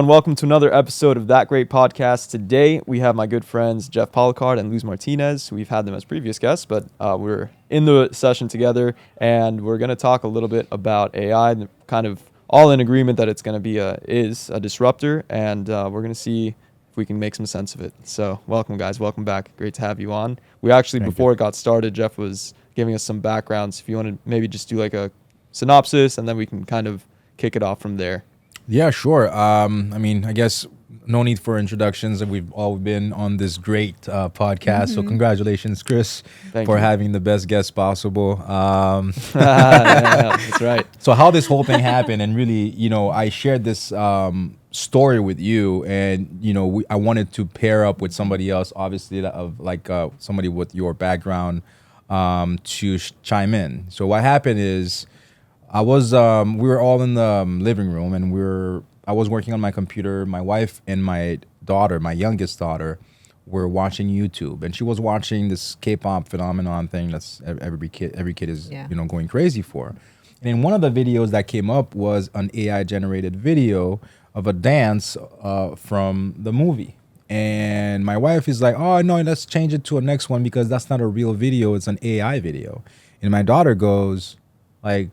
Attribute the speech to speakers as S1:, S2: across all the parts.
S1: And welcome to another episode of That Great Podcast. Today, we have my good friends, Jeff Policard and Luz Martinez. We've had them as previous guests, but we're in the session together, and we're going to talk a little bit about AI, and kind of all in agreement that it's going to be is a disruptor, and we're going to see if we can make some sense of it. So welcome, guys. Welcome back. Great to have you on. We actually, before it got started, Jeff was giving us some backgrounds. If you want to maybe just do like a synopsis, and then we can kind of kick it off from there.
S2: Yeah, sure. I guess no need for introductions. We've all been on this great podcast. So congratulations, Chris, for having the best guest possible.
S1: That's right.
S2: So how this whole thing happened, and really, I shared this story with you, and, I wanted to pair up with somebody else, obviously, somebody with your background to chime in. So what happened is, we were all in the living room, and I was working on my computer. My wife and my daughter, my youngest daughter, were watching YouTube, and she was watching this K-pop phenomenon thing that's every kid is going crazy for. And in one of the videos that came up was an AI generated video of a dance from the movie. And my wife is like, "Oh no, let's change it to a next one because that's not a real video; it's an AI video." And my daughter goes, like,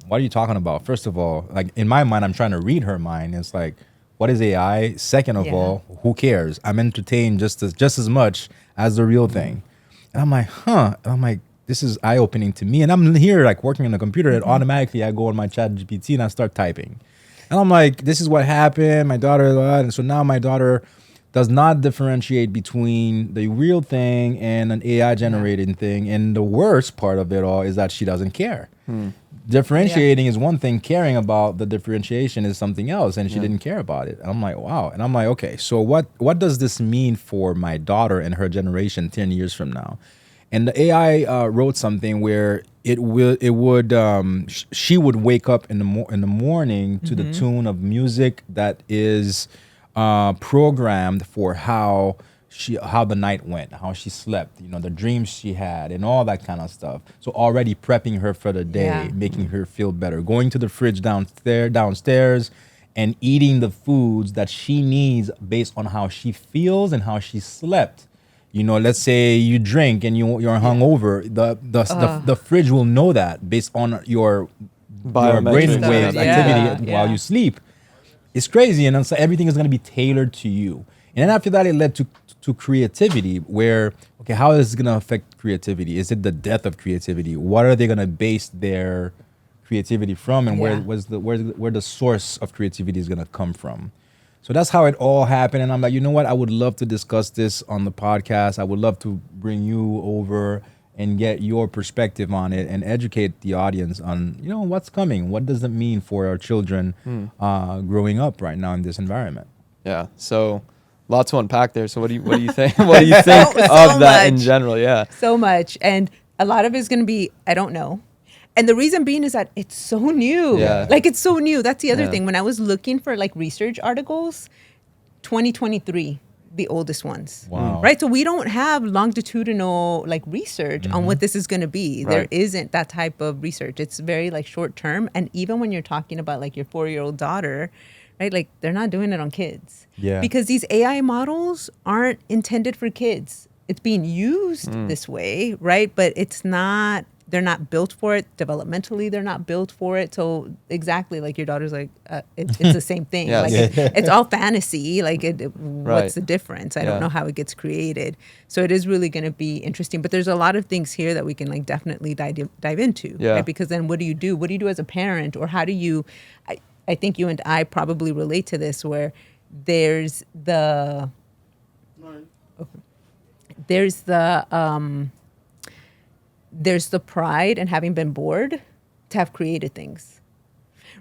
S2: "What are you talking about?" First of all, like in my mind, I'm trying to read her mind. It's like, what is AI? Second of all, who cares? I'm entertained just as much as the real thing. And I'm like, huh. And I'm like, this is eye-opening to me. And I'm here like working on the computer, and automatically I go on my chat GPT and I start typing. And I'm like, this is what happened. My daughter, and so now my daughter does not differentiate between the real thing and an AI generated thing. And the worst part of it all is that she doesn't care. Differentiating is one thing, caring about the differentiation is something else, and she didn't care about it. And I'm like, wow. And I'm like, okay, so what does this mean for my daughter and her generation 10 years from now? And the AI wrote something where she would wake up in the morning to the tune of music that is programmed for how the night went, how she slept, the dreams she had, and all that kind of stuff. So already prepping her for the day, making her feel better, going to the fridge downstairs and eating the foods that she needs based on how she feels and how she slept. Let's say you drink and you're hungover, the fridge will know that based on your brainwave activity while you sleep. It's crazy, and so everything is going to be tailored to you. And then after that, it led to creativity, where, okay, how is it going to affect creativity? Is it the death of creativity? What are they going to base their creativity from, and where the source of creativity is going to come from? So that's how it all happened. And I'm like, you know what? I would love to discuss this on the podcast. I would love to bring you over and get your perspective on it and educate the audience on, what's coming. What does it mean for our children growing up right now in this environment?
S1: Yeah. So lots to unpack there. So what do you think? What do you think of that in general? Yeah.
S3: So much. And a lot of it is going to be, I don't know. And the reason being is that it's so new.
S1: Yeah.
S3: Like, it's so new. That's the other thing. When I was looking for like research articles, 2023, the oldest ones.
S2: Wow.
S3: Right? So we don't have longitudinal like research on what this is going to be.
S1: Right.
S3: There isn't that type of research. It's very like short term. And even when you're talking about like your 4-year-old daughter, right? Like, they're not doing it on kids.
S2: Yeah.
S3: Because these AI models aren't intended for kids. It's being used this way, right? But they're not built for it. Developmentally, they're not built for it. So exactly, like your daughter's like, it's the same thing.
S1: Yes.
S3: Like it's all fantasy. Like
S1: Right.
S3: what's the difference? I don't know how it gets created. So it is really going to be interesting. But there's a lot of things here that we can like definitely dive into.
S1: Yeah.
S3: Right? Because then what do you do? What do you do as a parent? Or how do you, I think you and I probably relate to this, where there's the pride in having been bored to have created things,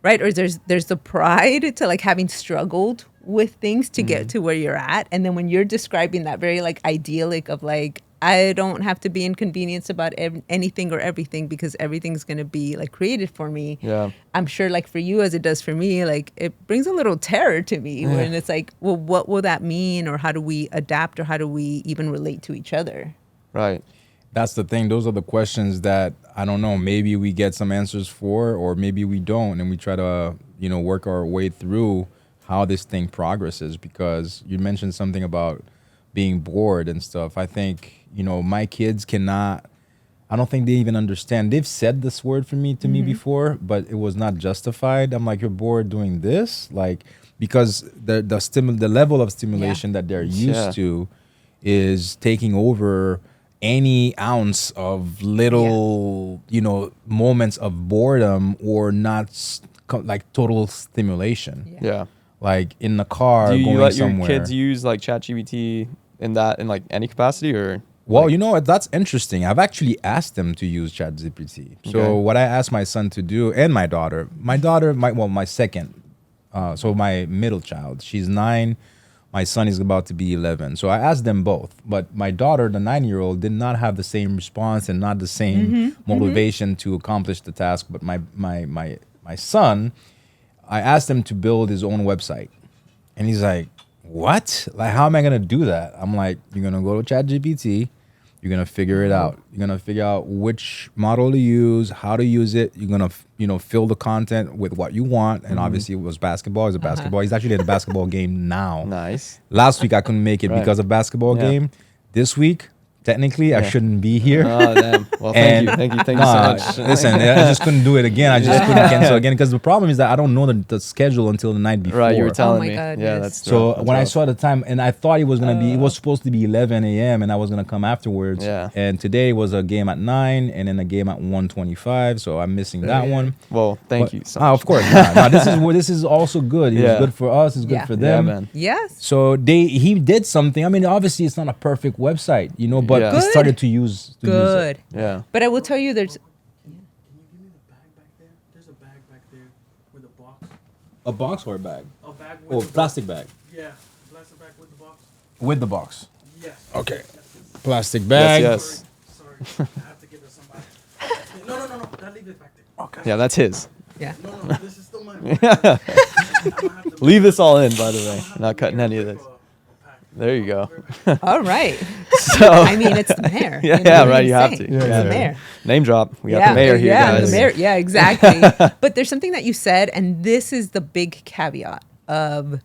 S3: right? Or there's the pride to like having struggled with things to get to where you're at. And then when you're describing that very like idyllic of like, I don't have to be inconvenienced about anything or everything because everything's going to be like created for me.
S1: Yeah.
S3: I'm sure like for you as it does for me, like it brings a little terror to me when it's like, well, what will that mean? Or how do we adapt, or how do we even relate to each other?
S1: Right.
S2: That's the thing. Those are the questions that, I don't know, maybe we get some answers for, or maybe we don't. And we try to, work our way through how this thing progresses, because you mentioned something about being bored and stuff. I think, my kids cannot, I don't think they even understand. They've said this word to me before, but it was not justified. I'm like, you're bored doing this? Like, because the level of stimulation that they're used to is taking over any ounce of little, moments of boredom or not like total stimulation.
S1: Yeah.
S2: Like in the car,
S1: Do you
S2: going
S1: let
S2: somewhere.
S1: your kids use like ChatGPT in like any capacity, or?
S2: Well,
S1: like,
S2: you know what? That's interesting. I've actually asked them to use ChatGPT. So
S1: Okay.
S2: what I asked my son to do, and my daughter, my second, so my middle child, she's 9. My son is about to be 11. So I asked them both. But my daughter, the 9-year-old, did not have the same response and not the same motivation to accomplish the task. But my son, I asked him to build his own website. And he's like, what? Like, how am I going to do that? I'm like, you're going to go to ChatGPT. You're going to figure it out. You're going to figure out which model to use, how to use it. You're going to, fill the content with what you want. And obviously it was basketball. It's a basketball. He's actually at a basketball game now.
S1: Nice.
S2: Last week I couldn't make it because of basketball game. This week, technically, I shouldn't be here.
S1: Oh, damn. Well, thank you so much.
S2: Listen, I just couldn't do it again. I just couldn't cancel again, because the problem is that I don't know the schedule until the night before.
S1: Right, you were telling
S3: my
S1: me.
S3: goodness.
S1: Yeah, that's
S2: So
S1: rough.
S2: when I saw the time, and I thought it was gonna be, it was supposed to be 11 a.m. and I was gonna come afterwards.
S1: Yeah.
S2: And today was a game at 9 and then a game at 1:25. So I'm missing that one.
S1: Well, thank you so much.
S2: Of course. This is also good. It's
S1: Yeah.
S2: good for us. It's good
S3: Yeah.
S2: for
S1: Yeah,
S2: them.
S1: man.
S3: Yes.
S2: So he did something. I mean, obviously it's not a perfect website, but
S1: Yeah.
S2: he
S3: Good.
S2: started to use it.
S3: Good.
S1: Yeah.
S3: But I will tell you, there's
S4: Can you give me the bag back there? There's a bag back there with a box.
S2: A box or a bag?
S4: A bag with
S2: Oh,
S4: the
S2: plastic bag.
S4: box. Yeah, plastic bag with the box.
S2: With the box.
S4: Yes.
S2: Okay. Plastic bag.
S1: Yes.
S4: Sorry, I have to give it to somebody. No. That leave it back there.
S2: Okay.
S1: Yeah, that's his.
S3: yeah.
S4: No, this is still mine. I'm gonna have to
S1: Leave this all in, by the way.
S4: I'm gonna have
S1: Not
S4: to
S1: cutting
S4: make
S1: any of
S4: a
S1: this.
S4: pack.
S1: There you go.
S3: All right.
S1: So
S3: I mean, it's the mayor.
S1: Yeah,
S3: You know
S1: yeah,
S3: what
S1: right,
S3: I'm
S1: you have
S3: saying?
S1: to.
S3: It's
S1: Yeah,
S3: the
S1: yeah.
S3: mayor.
S1: name drop. We got the mayor here,
S3: yeah,
S1: guys.
S3: the mayor. Yeah, exactly. But there's something that you said, and this is the big caveat of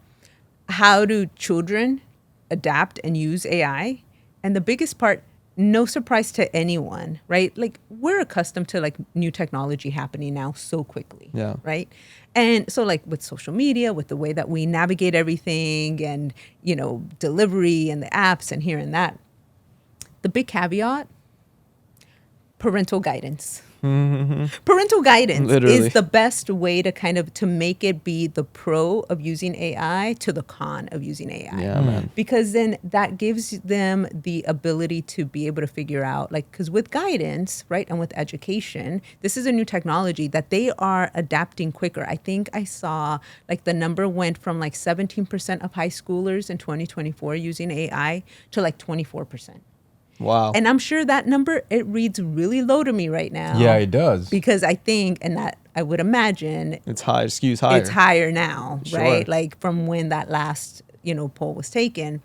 S3: how do children adapt and use AI. And the biggest part, no surprise to anyone, right? Like, we're accustomed to like new technology happening now so quickly.
S1: Yeah.
S3: Right. And so like with social media, with the way that we navigate everything and, delivery and the apps and here and that, the big caveat, parental guidance. Parental guidance
S1: Literally.
S3: is the best way to kind of to make it be the pro of using AI to the con of using AI.
S1: Yeah, man.
S3: Because then that gives them the ability to be able to figure out, like, because with guidance, right, and with education, this is a new technology that they are adapting quicker. I think I saw like the number went from like 17% of high schoolers in 2024 using AI to like 24%.
S1: Wow.
S3: And I'm sure that number, it reads really low to me right now.
S2: Yeah, it does.
S3: Because I think, and that I would imagine
S1: It's high, skews higher.
S3: it's higher now,
S1: Sure.
S3: right? Like from when that last, poll was taken.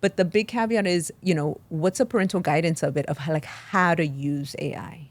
S3: But the big caveat is, what's the parental guidance of it, of how to use AI?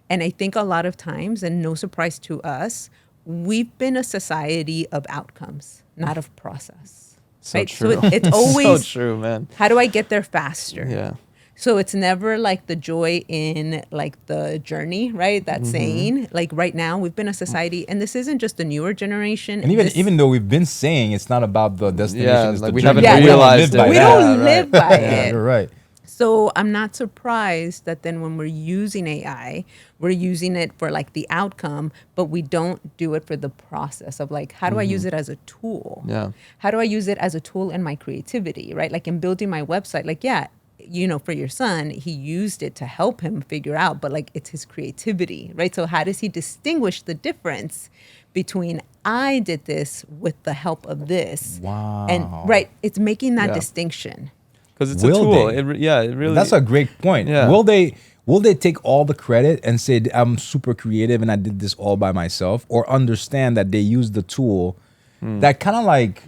S3: And I think a lot of times, and no surprise to us, we've been a society of outcomes, not of process.
S1: So
S3: right?
S1: true.
S3: So it's always,
S1: so true, man.
S3: how do I get there faster?
S1: Yeah.
S3: So it's never like the joy in like the journey, right? That saying, like right now we've been a society, and this isn't just the newer generation.
S2: And
S3: this-
S2: even though we've been saying it's not about the destination,
S1: Yeah,
S2: it's
S1: like
S2: the
S1: we
S2: journey.
S1: haven't
S3: Yeah,
S1: realized
S2: we don't
S1: it.
S3: we
S2: live by
S3: don't
S2: that.
S3: live by
S2: Yeah,
S3: it.
S2: you're right.
S3: So I'm not surprised that then when we're using AI, we're using it for like the outcome, but we don't do it for the process of like, how do I use it as a tool?
S1: Yeah.
S3: How do I use it as a tool in my creativity, right? Like in building my website, like, yeah, for your son, he used it to help him figure out, but like it's his creativity, right? So how does he distinguish the difference between I did this with the help of this?
S2: Wow.
S3: And right, it's making that
S1: Yeah.
S3: distinction.
S1: Because it's
S2: Will
S1: a tool.
S2: they?
S1: It really.
S2: That's a great point.
S1: Yeah.
S2: Will they take all the credit and say I'm super creative and I did this all by myself, or understand that they use the tool that kind of like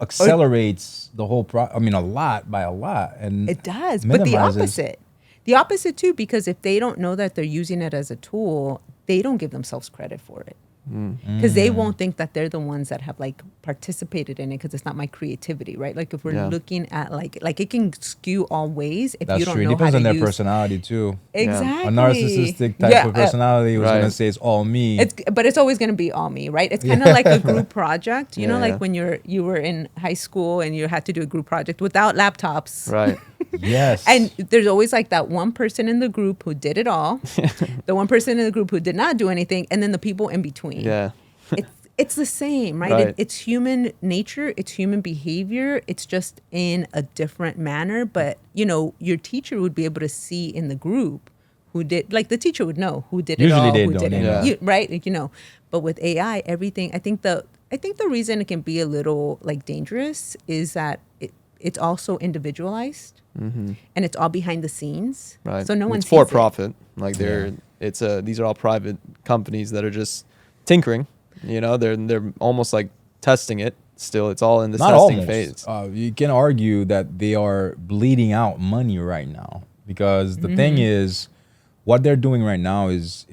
S2: accelerates the whole a lot by a lot, and
S3: It does, but the
S2: minimizes-
S3: opposite. The opposite too, because if they don't know that they're using it as a tool, they don't give themselves credit for it. because they won't think that they're the ones that have like participated in it, because it's not my creativity, right? Like if we're looking at like it can skew all ways if
S2: That's
S3: you don't
S2: true. It
S3: know
S2: depends
S3: how
S2: on
S3: to
S2: their
S3: use.
S2: personality too.
S3: Exactly.
S2: A narcissistic type of personality who's
S1: Right.
S2: gonna say it's all me.
S3: But it's always going to be all me, right? It's kind of like a group project, you know,
S1: Yeah.
S3: like when you were in high school and you had to do a group project without laptops.
S1: Right.
S2: Yes.
S3: And there's always like that one person in the group who did it all, the one person in the group who did not do anything, and then the people in between.
S1: Yeah.
S3: It's the same, right?
S1: Right.
S3: It's human nature, it's human behavior. It's just in a different manner. But, you know, your teacher would be able to see in the group who did, like the teacher would know who did
S2: Usually
S3: it all,
S2: they
S3: who
S2: don't,
S3: didn't.
S1: yeah.
S3: Right? Like, you know, but with AI, everything, I think the reason it can be a little like dangerous is that it's also individualized and it's all behind the scenes.
S1: Right.
S3: So no one
S1: It's
S3: sees
S1: for
S3: it.
S1: profit. Like these are all private companies that are just tinkering. You know, they're almost like testing it. Still, it's all in the
S2: Not
S1: testing
S2: almost.
S1: phase.
S2: You can argue that they are bleeding out money right now, because the thing is, what they're doing right now is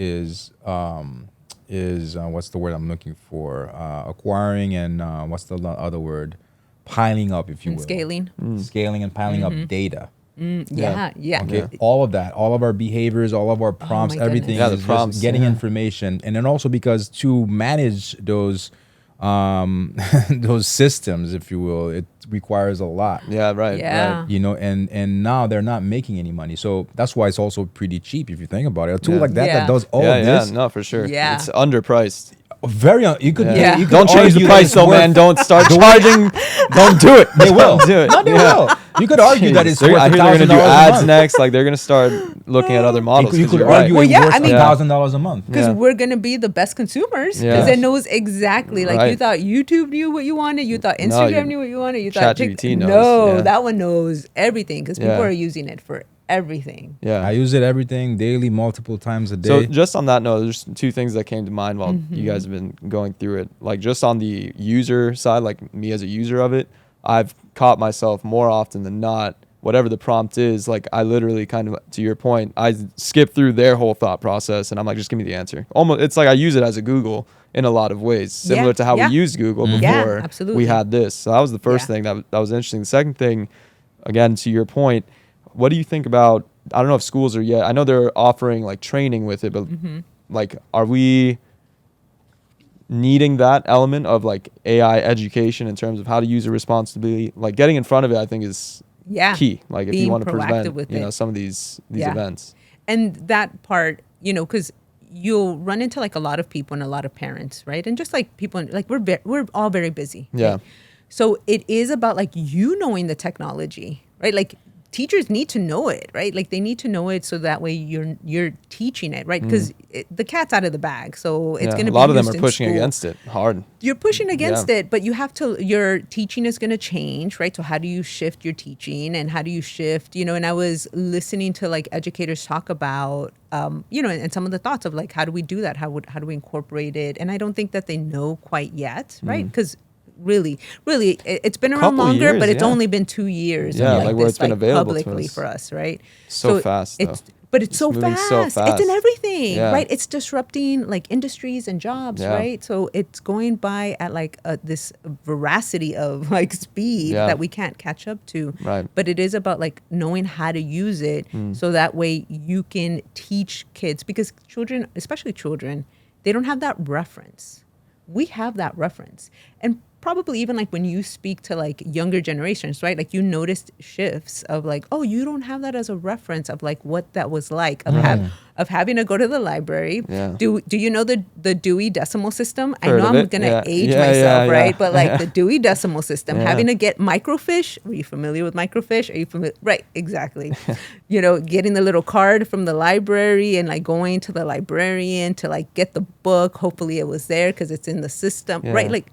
S2: what's the word I'm looking for? Acquiring and what's the other word? Piling up, if you
S3: And
S2: will.
S3: scaling.
S2: Scaling and piling up data.
S3: Yeah.
S2: Okay,
S1: Yeah.
S2: all of that, all of our behaviors, all of our prompts,
S3: my
S2: everything
S3: goodness.
S1: Yeah, the
S2: is just
S1: prompts,
S2: getting
S1: yeah.
S2: information, and then also because to manage those those systems, if you will, it requires a lot.
S1: Yeah, right.
S3: Yeah.
S1: Right.
S2: You know, and now they're not making any money, so that's why it's also pretty cheap if you think about it. A tool
S1: Yeah.
S2: like that
S3: Yeah.
S2: that does all
S1: yeah,
S2: of this,
S1: no, for sure.
S3: Yeah.
S1: It's underpriced.
S2: you could
S1: Yeah.
S2: you could
S1: Don't change the
S2: argue that
S1: price
S2: it's
S1: though,
S2: worth-
S1: man. Don't start charging. Don't do it.
S2: They will.
S1: Don't do it.
S2: No, they will. You could argue that it's
S1: Jeez.
S2: worth
S1: I hear they're gonna do
S2: $1,000 a
S1: ads
S2: month.
S1: next. Like they're gonna start looking at other models.
S2: You
S1: 'cause
S2: could
S1: you're
S2: argue
S1: right.
S3: Well, yeah,
S2: it's
S3: I
S2: worth
S3: mean-
S2: $1,000 a month.
S3: Because
S1: Yeah.
S3: we're gonna be the best consumers, because
S1: Yeah.
S3: it knows exactly. Like you
S1: Right.
S3: thought YouTube knew what you wanted, you thought
S1: No,
S3: Instagram knew what you wanted, you thought
S1: ChatGPT knows,
S3: No,
S1: yeah.
S3: that one knows everything, because people
S1: Yeah.
S3: are using it for everything.
S1: Yeah.
S2: I use it everything daily, multiple times a day.
S1: So just on that note, there's two things that came to mind while
S3: Mm-hmm.
S1: you guys have been going through it. Like just on the user side, like me as a user of it, I've caught myself more often than not, whatever the prompt is, like I literally kind of, to your point, I skip through their whole thought process and I'm like, just give me the answer. Almost, it's like I use it as a Google in a lot of ways, similar
S3: Yeah,
S1: to how
S3: yeah.
S1: we used Google
S2: Mhm.
S3: Yeah,
S1: before
S3: absolutely.
S1: we had this. So that was the first
S3: Yeah.
S1: thing that was interesting. The second thing, again, to your point, what do you think about, I don't know if schools are yet, I know they're offering like training with it, but
S3: Mm-hmm.
S1: like, are we needing that element of like AI education in terms of how to use it responsibly? Like getting in front of it, I think is
S3: Yeah.
S1: key. Like if
S3: Being
S1: you want to
S3: proactive
S1: prevent,
S3: with
S1: you know,
S3: it.
S1: some of these
S3: Yeah.
S1: events.
S3: And that part, you know, because you'll run into like a lot of people and a lot of parents, right? And just like people, like we're all very busy.
S1: Yeah.
S3: right? So it is about like you knowing the technology, right? Like teachers need to know it, right? Like they need to know it so that way you're teaching it, right? Because the cat's out of the bag, so it's
S1: Yeah,
S3: going to
S1: a
S3: be
S1: lot of them
S3: used
S1: are
S3: in
S1: pushing
S3: school.
S1: against it hard.
S3: You're pushing against
S1: Yeah.
S3: it, but you have to, your teaching is going to change, right? So how do you shift your teaching, and how do you shift, you know, and I was listening to like educators talk about, you know, and some of the thoughts of like, how do we do that? How do we incorporate it? And I don't think that they know quite yet, right? Because really, it's been around
S1: Couple
S3: longer,
S1: years,
S3: but it's
S1: yeah.
S3: only been 2 years.
S1: Yeah,
S3: of,
S1: like where
S3: this,
S1: it's been available to
S3: publicly
S1: us.
S3: for us, right?
S1: So fast, though.
S3: But it's
S1: It's
S3: so
S1: moving
S3: fast.
S1: so
S3: It's
S1: fast.
S3: in everything,
S1: Yeah.
S3: right? It's disrupting like industries and jobs,
S1: Yeah.
S3: right? So it's going by at like this veracity of like speed
S1: Yeah.
S3: that we can't catch up to.
S1: Right.
S3: But it is about like knowing how to use it so that way you can teach kids, because children, especially children, they don't have that reference. We have that reference. And probably even like when you speak to like younger generations, right? Like you noticed shifts of like, oh, you don't have that as a reference of like what that was like of of having to go to the library.
S1: Yeah.
S3: Do you know the Dewey Decimal System?
S1: Heard
S3: I know
S1: of
S3: I'm
S1: it.
S3: gonna
S1: Yeah.
S3: age
S1: Yeah,
S3: myself,
S1: yeah,
S3: right?
S1: yeah.
S3: But like the Dewey Decimal System,
S1: Yeah.
S3: having to get microfiche. Are you familiar with microfiche? Are you familiar? Right, exactly. You know, getting the little card from the library and like going to the librarian to like get the book. Hopefully it was there because it's in the system,
S1: Yeah.
S3: right? Like.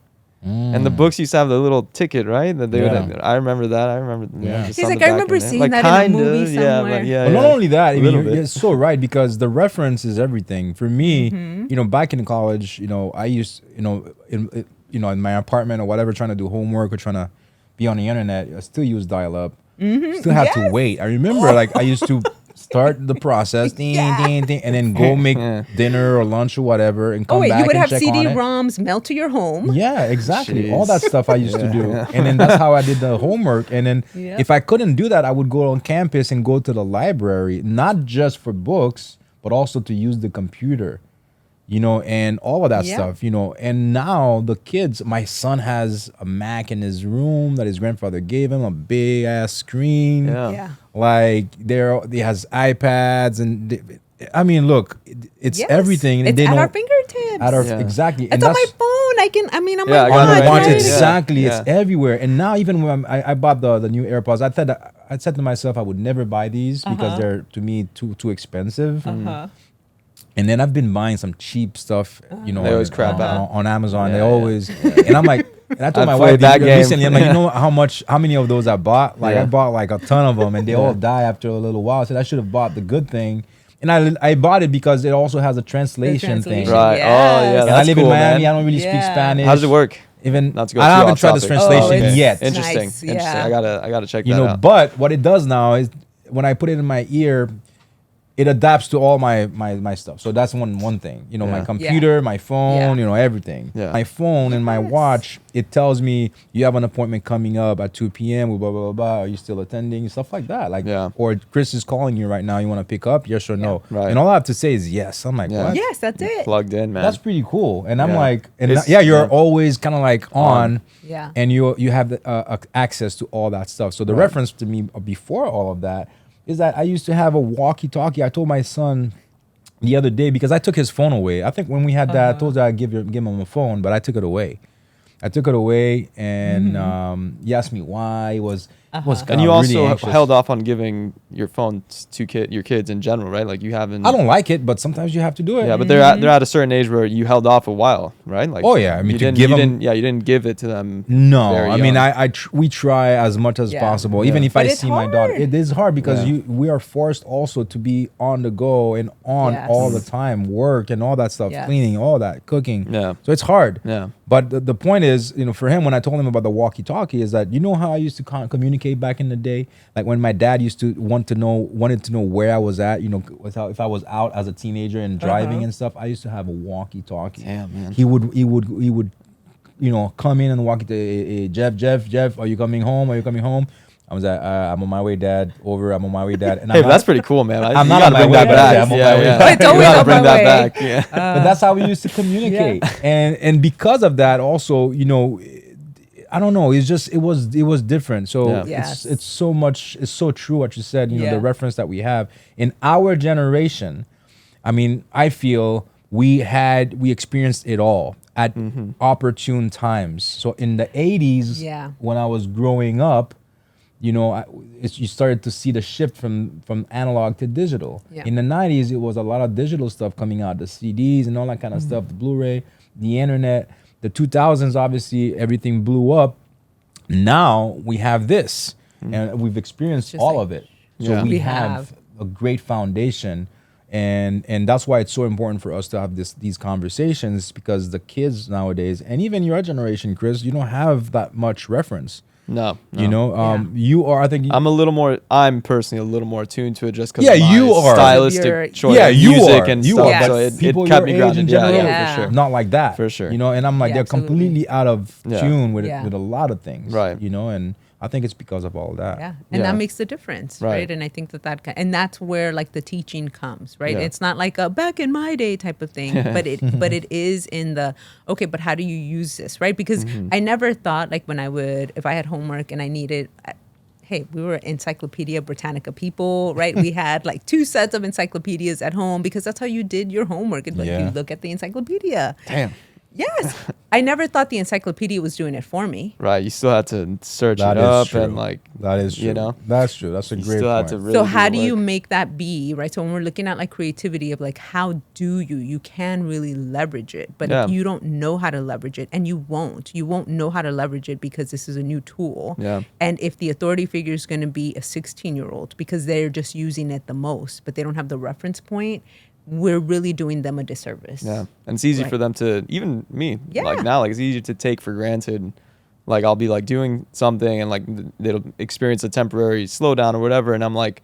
S1: And the books used to have the little ticket, right? That they
S2: Yeah.
S1: would. I remember that. I remember.
S2: Yeah.
S1: just
S3: He's
S1: on
S3: like,
S1: the
S3: I
S1: back
S3: remember
S1: end there.
S3: seeing
S1: Like,
S3: that in a
S1: kind
S3: movie
S1: of, Yeah,
S3: somewhere.
S1: but yeah.
S2: Well, not
S1: yeah.
S2: only that, I
S1: A
S2: mean,
S1: little
S2: you're
S1: bit.
S2: so right, because the reference is everything. For me, you know, back in college, you know, I used, you know, in my apartment or whatever, trying to do homework or trying to be on the internet, I still use dial-up. Still had to
S3: Yes.
S2: wait. I remember, like, I used to start the process, ding,
S3: Yeah.
S2: ding, ding, and then go make
S1: Yeah.
S2: dinner or lunch or whatever, and come
S3: Oh wait,
S2: back
S3: you would
S2: and
S3: have
S2: check on it.
S3: CD-ROMs mailed to your home.
S2: Yeah, exactly. All that
S1: Jeez.
S2: stuff I used to do.
S1: Yeah.
S2: And then that's how I did the homework. And then
S3: Yep.
S2: if I couldn't do that, I would go on campus and go to the library, not just for books, but also to use the computer, and all of that
S3: Yeah.
S2: stuff, And now the kids, my son has a Mac in his room that his grandfather gave him, a big ass screen.
S1: Yeah.
S3: Yeah.
S2: Like he has iPads I mean, look, it's
S3: Yes.
S2: everything. and
S3: It's
S2: they
S3: at
S2: know
S3: our fingertips.
S2: Yeah. Exactly.
S3: It's on my phone. I'm
S1: Yeah, I
S3: like,
S1: got it
S2: On
S1: right
S2: the watch,
S1: here.
S2: exactly.
S1: Yeah.
S2: It's everywhere. And now, even when I bought the new AirPods, I said to myself, I would never buy these because they're to me too expensive. And then I've been buying some cheap stuff,
S1: They always crap out.
S2: on Amazon.
S1: Yeah,
S2: they
S1: yeah.
S2: always, and I'm like, and I told
S1: I
S2: my
S1: played
S2: wife
S1: that game.
S2: recently, I'm like, you know how many of those I bought? Like
S1: Yeah.
S2: I bought like a ton of them, and they all die after a little while. I said I should have bought the good thing. And I bought it because it also has a translation thing.
S3: translation.
S1: Right. Oh, yeah.
S3: Yes.
S2: And I
S1: That's
S2: live
S1: cool,
S2: in Miami.
S1: man.
S2: I don't really speak
S3: Yeah.
S2: Spanish.
S1: How does it work?
S2: Even
S1: Not to go
S2: I
S1: too
S2: haven't
S1: off
S2: tried the
S1: topic.
S2: translation
S3: it's
S2: yet.
S1: Interesting.
S3: nice,
S1: Interesting.
S3: yeah.
S1: I gotta check that out.
S2: But what it does now is when I put it in my ear, it adapts to all my stuff. So that's one thing. My
S1: Yeah.
S2: computer, my phone,
S3: Yeah.
S2: Everything.
S1: Yeah.
S2: My phone and my
S3: Yes.
S2: watch, it tells me you have an appointment coming up at 2 p.m. Blah blah blah blah. Are you still attending? Stuff like that. Like,
S1: Yeah.
S2: or Chris is calling you right now. You want to pick up? Yes or no?
S1: Right.
S2: And all I have to say is yes. I'm like,
S1: Yeah.
S2: what?
S3: Yes, that's it.
S1: Plugged in, man.
S2: That's pretty cool. And I'm
S1: Yeah.
S2: like, and
S1: It's-
S2: yeah, you're
S1: yeah.
S2: always kind of like on.
S3: Yeah.
S2: And you have the, access to all that stuff. So the
S1: Right.
S2: reference to me before all of that is that I used to have a walkie-talkie. I told my son the other day because I took his phone away. I think when we had that, I told you I'd give him a phone, but I took it away. And he asked me why. It was
S1: And you also
S2: really anxious.
S1: held off on giving your phone to your kids in general, right? Like you haven't.
S2: I don't like it, but sometimes you have to do it.
S1: Yeah, but they're at a certain age where you held off a while, right? Like.
S2: Oh, yeah. I mean,
S1: you
S2: to
S1: didn't,
S2: give
S1: you
S2: 'em-
S1: didn't. Yeah, you didn't give it to them.
S2: No,
S1: very
S2: I mean,
S1: young.
S2: we try as much as
S3: Yeah.
S2: possible.
S1: Yeah.
S2: Even if
S3: But
S2: I
S3: it's
S2: see my daughter,
S3: hard.
S2: it is hard because
S1: Yeah.
S2: we are forced also to be on the go and on
S3: Yes.
S2: all the time, work and all that stuff,
S3: Yes.
S2: cleaning, all that, cooking.
S1: Yeah.
S2: So it's hard.
S1: Yeah.
S2: But the point is, for him, when I told him about the walkie-talkie, is that how I used to communicate back in the day, like when my dad used to wanted to know where I was at, if I was out as a teenager and driving and stuff. I used to have a walkie-talkie.
S1: Damn, man.
S2: He would come in and walk into Jeff, are you coming home? I was like, I'm on my way, Dad. Over, I'm on my way, Dad. And
S1: Hey, but that's pretty cool, man.
S2: I'm
S1: You
S2: not
S1: gotta
S2: on my
S1: bring
S2: way,
S1: that
S2: but
S1: back.
S2: I'm on
S1: Yeah,
S2: my way.
S1: yeah.
S2: But
S3: it's
S1: You
S3: always
S1: gotta
S3: on
S1: bring
S3: my
S1: that
S3: way.
S1: back. Yeah.
S2: but that's how we used to communicate. And because of that, also, I don't know. It's just it was different. So
S1: Yeah.
S3: Yes.
S2: it's so true what you said.
S3: Yeah.
S2: The reference that we have in our generation. I mean, I feel we experienced it all at opportune times. So in the 80s,
S3: Yeah.
S2: when I was growing up, you started to see the shift from analog to digital.
S3: Yeah.
S2: In the 90s, it was a lot of digital stuff coming out, the CDs and all that kind of stuff, the Blu-ray, the internet. The 2000s, obviously, everything blew up. Now we have this, and we've experienced
S3: Just
S2: all
S3: like-
S2: of it. So
S1: Yeah.
S2: we
S3: We
S2: have
S3: have.
S2: a great foundation, and that's why it's so important for us to have these conversations, because the kids nowadays, and even your generation, Chris, you don't have that much reference.
S1: No.
S2: You are. I think.
S1: I'm personally a little more attuned to it just because
S2: Yeah,
S1: of my
S2: you are.
S1: stylistic
S3: You're-
S1: choice.
S2: Yeah,
S1: of
S2: you
S1: music
S2: are.
S1: and
S2: You
S1: stuff.
S3: are.
S1: So
S3: Yes.
S1: it
S2: people
S1: kept me
S2: your age
S1: grounded.
S2: in
S1: Yeah,
S2: general,
S1: yeah, for sure.
S2: not like that.
S1: For sure.
S2: And I'm like,
S3: Yeah,
S2: they're
S3: absolutely.
S2: completely out of
S1: Yeah.
S2: tune with
S3: Yeah.
S2: with a lot of things.
S1: Right.
S2: And I think it's because of all that.
S3: Yeah, and
S1: Yeah.
S3: that makes the difference,
S1: Right.
S3: right? And I think and that's where like the teaching comes, right?
S1: Yeah.
S3: It's not like a back in my day type of thing, but it is in the okay. But how do you use this, right? Because I never thought like if I had homework and I needed. Hey, we were Encyclopedia Britannica people, right? We had like 2 sets of encyclopedias at home because that's how you did your homework. It's like
S2: Yeah.
S3: you look at the encyclopedia.
S1: Damn.
S3: Yes, I never thought the encyclopedia was doing it for me.
S1: Right. You still had to search
S2: That
S1: it
S2: is
S1: up
S2: true.
S1: and like.
S2: That is true. That's true. That's a
S1: You
S2: great
S1: still had
S2: point.
S1: to really
S3: So
S1: do
S3: how
S1: the
S3: do you
S1: work.
S3: make that be, right? So when we're looking at like creativity of like how do you can really leverage it, but
S1: Yeah.
S3: if you don't know how to leverage it, and you won't know how to leverage it because this is a new tool.
S1: Yeah.
S3: And if the authority figure is going to be a 16-year-old because they're just using it the most, but they don't have the reference point, we're really doing them a disservice.
S1: Yeah. And it's easy
S3: Right.
S1: for them to, even me,
S3: Yeah.
S1: like now, like it's easy to take for granted. Like I'll be like doing something and like they'll experience a temporary slowdown or whatever. And I'm like,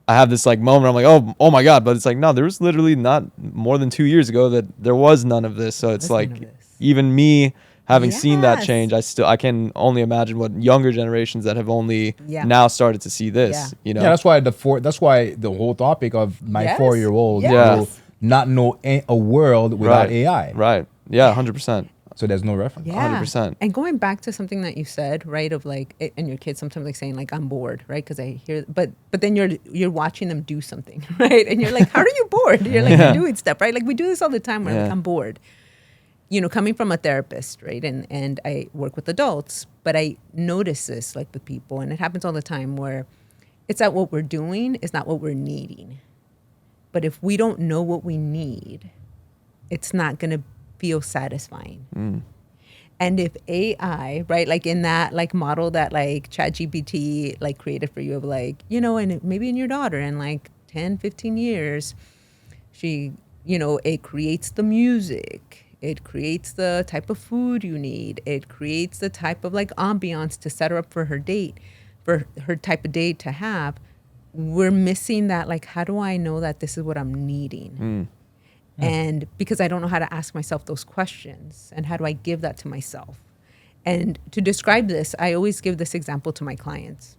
S1: I have this like moment. I'm like, oh my God. But it's like, no, there was literally not more than 2 years ago that there was none of this. So it's
S3: was none
S1: like
S3: of this.
S1: even me having seen that
S3: Yes.
S1: change, I can only imagine what younger generations that have only
S3: Yeah.
S1: now started to see this,
S3: Yeah.
S1: you know?
S2: Yeah, that's why the whole topic of my
S3: Yes.
S2: 4-year-old
S1: Yeah.
S2: will not know a world without
S1: Right.
S2: AI.
S1: Right. Yeah, 100%.
S2: So there's no reference.
S3: Yeah.
S1: 100%.
S3: And going back to something that you said, right, of like, and your kids sometimes like saying like, I'm bored, right? Because I hear, but then you're watching them do something, right? And you're like, how are you bored? You're like, you're doing stuff, right? Like we do this all the time. We're like,
S1: Yeah.
S3: I'm bored. You know, coming from a therapist, right? And I work with adults, but I notice this like with people, and it happens all the time where it's that what we're doing is not what we're needing. But if we don't know what we need, it's not going to feel satisfying. And if AI, right, like in that like model that like ChatGPT like created for you of like, you know, and maybe in your daughter in like 10, 15 years, she, you know, it creates the music, it creates the type of food you need, it creates the type of like ambiance to set her up for her date, for her type of date to have. We're missing that, like, how do I know that this is what I'm needing? And because I don't know how to ask myself those questions, and how do I give that to myself? And to describe this, I always give this example to my clients.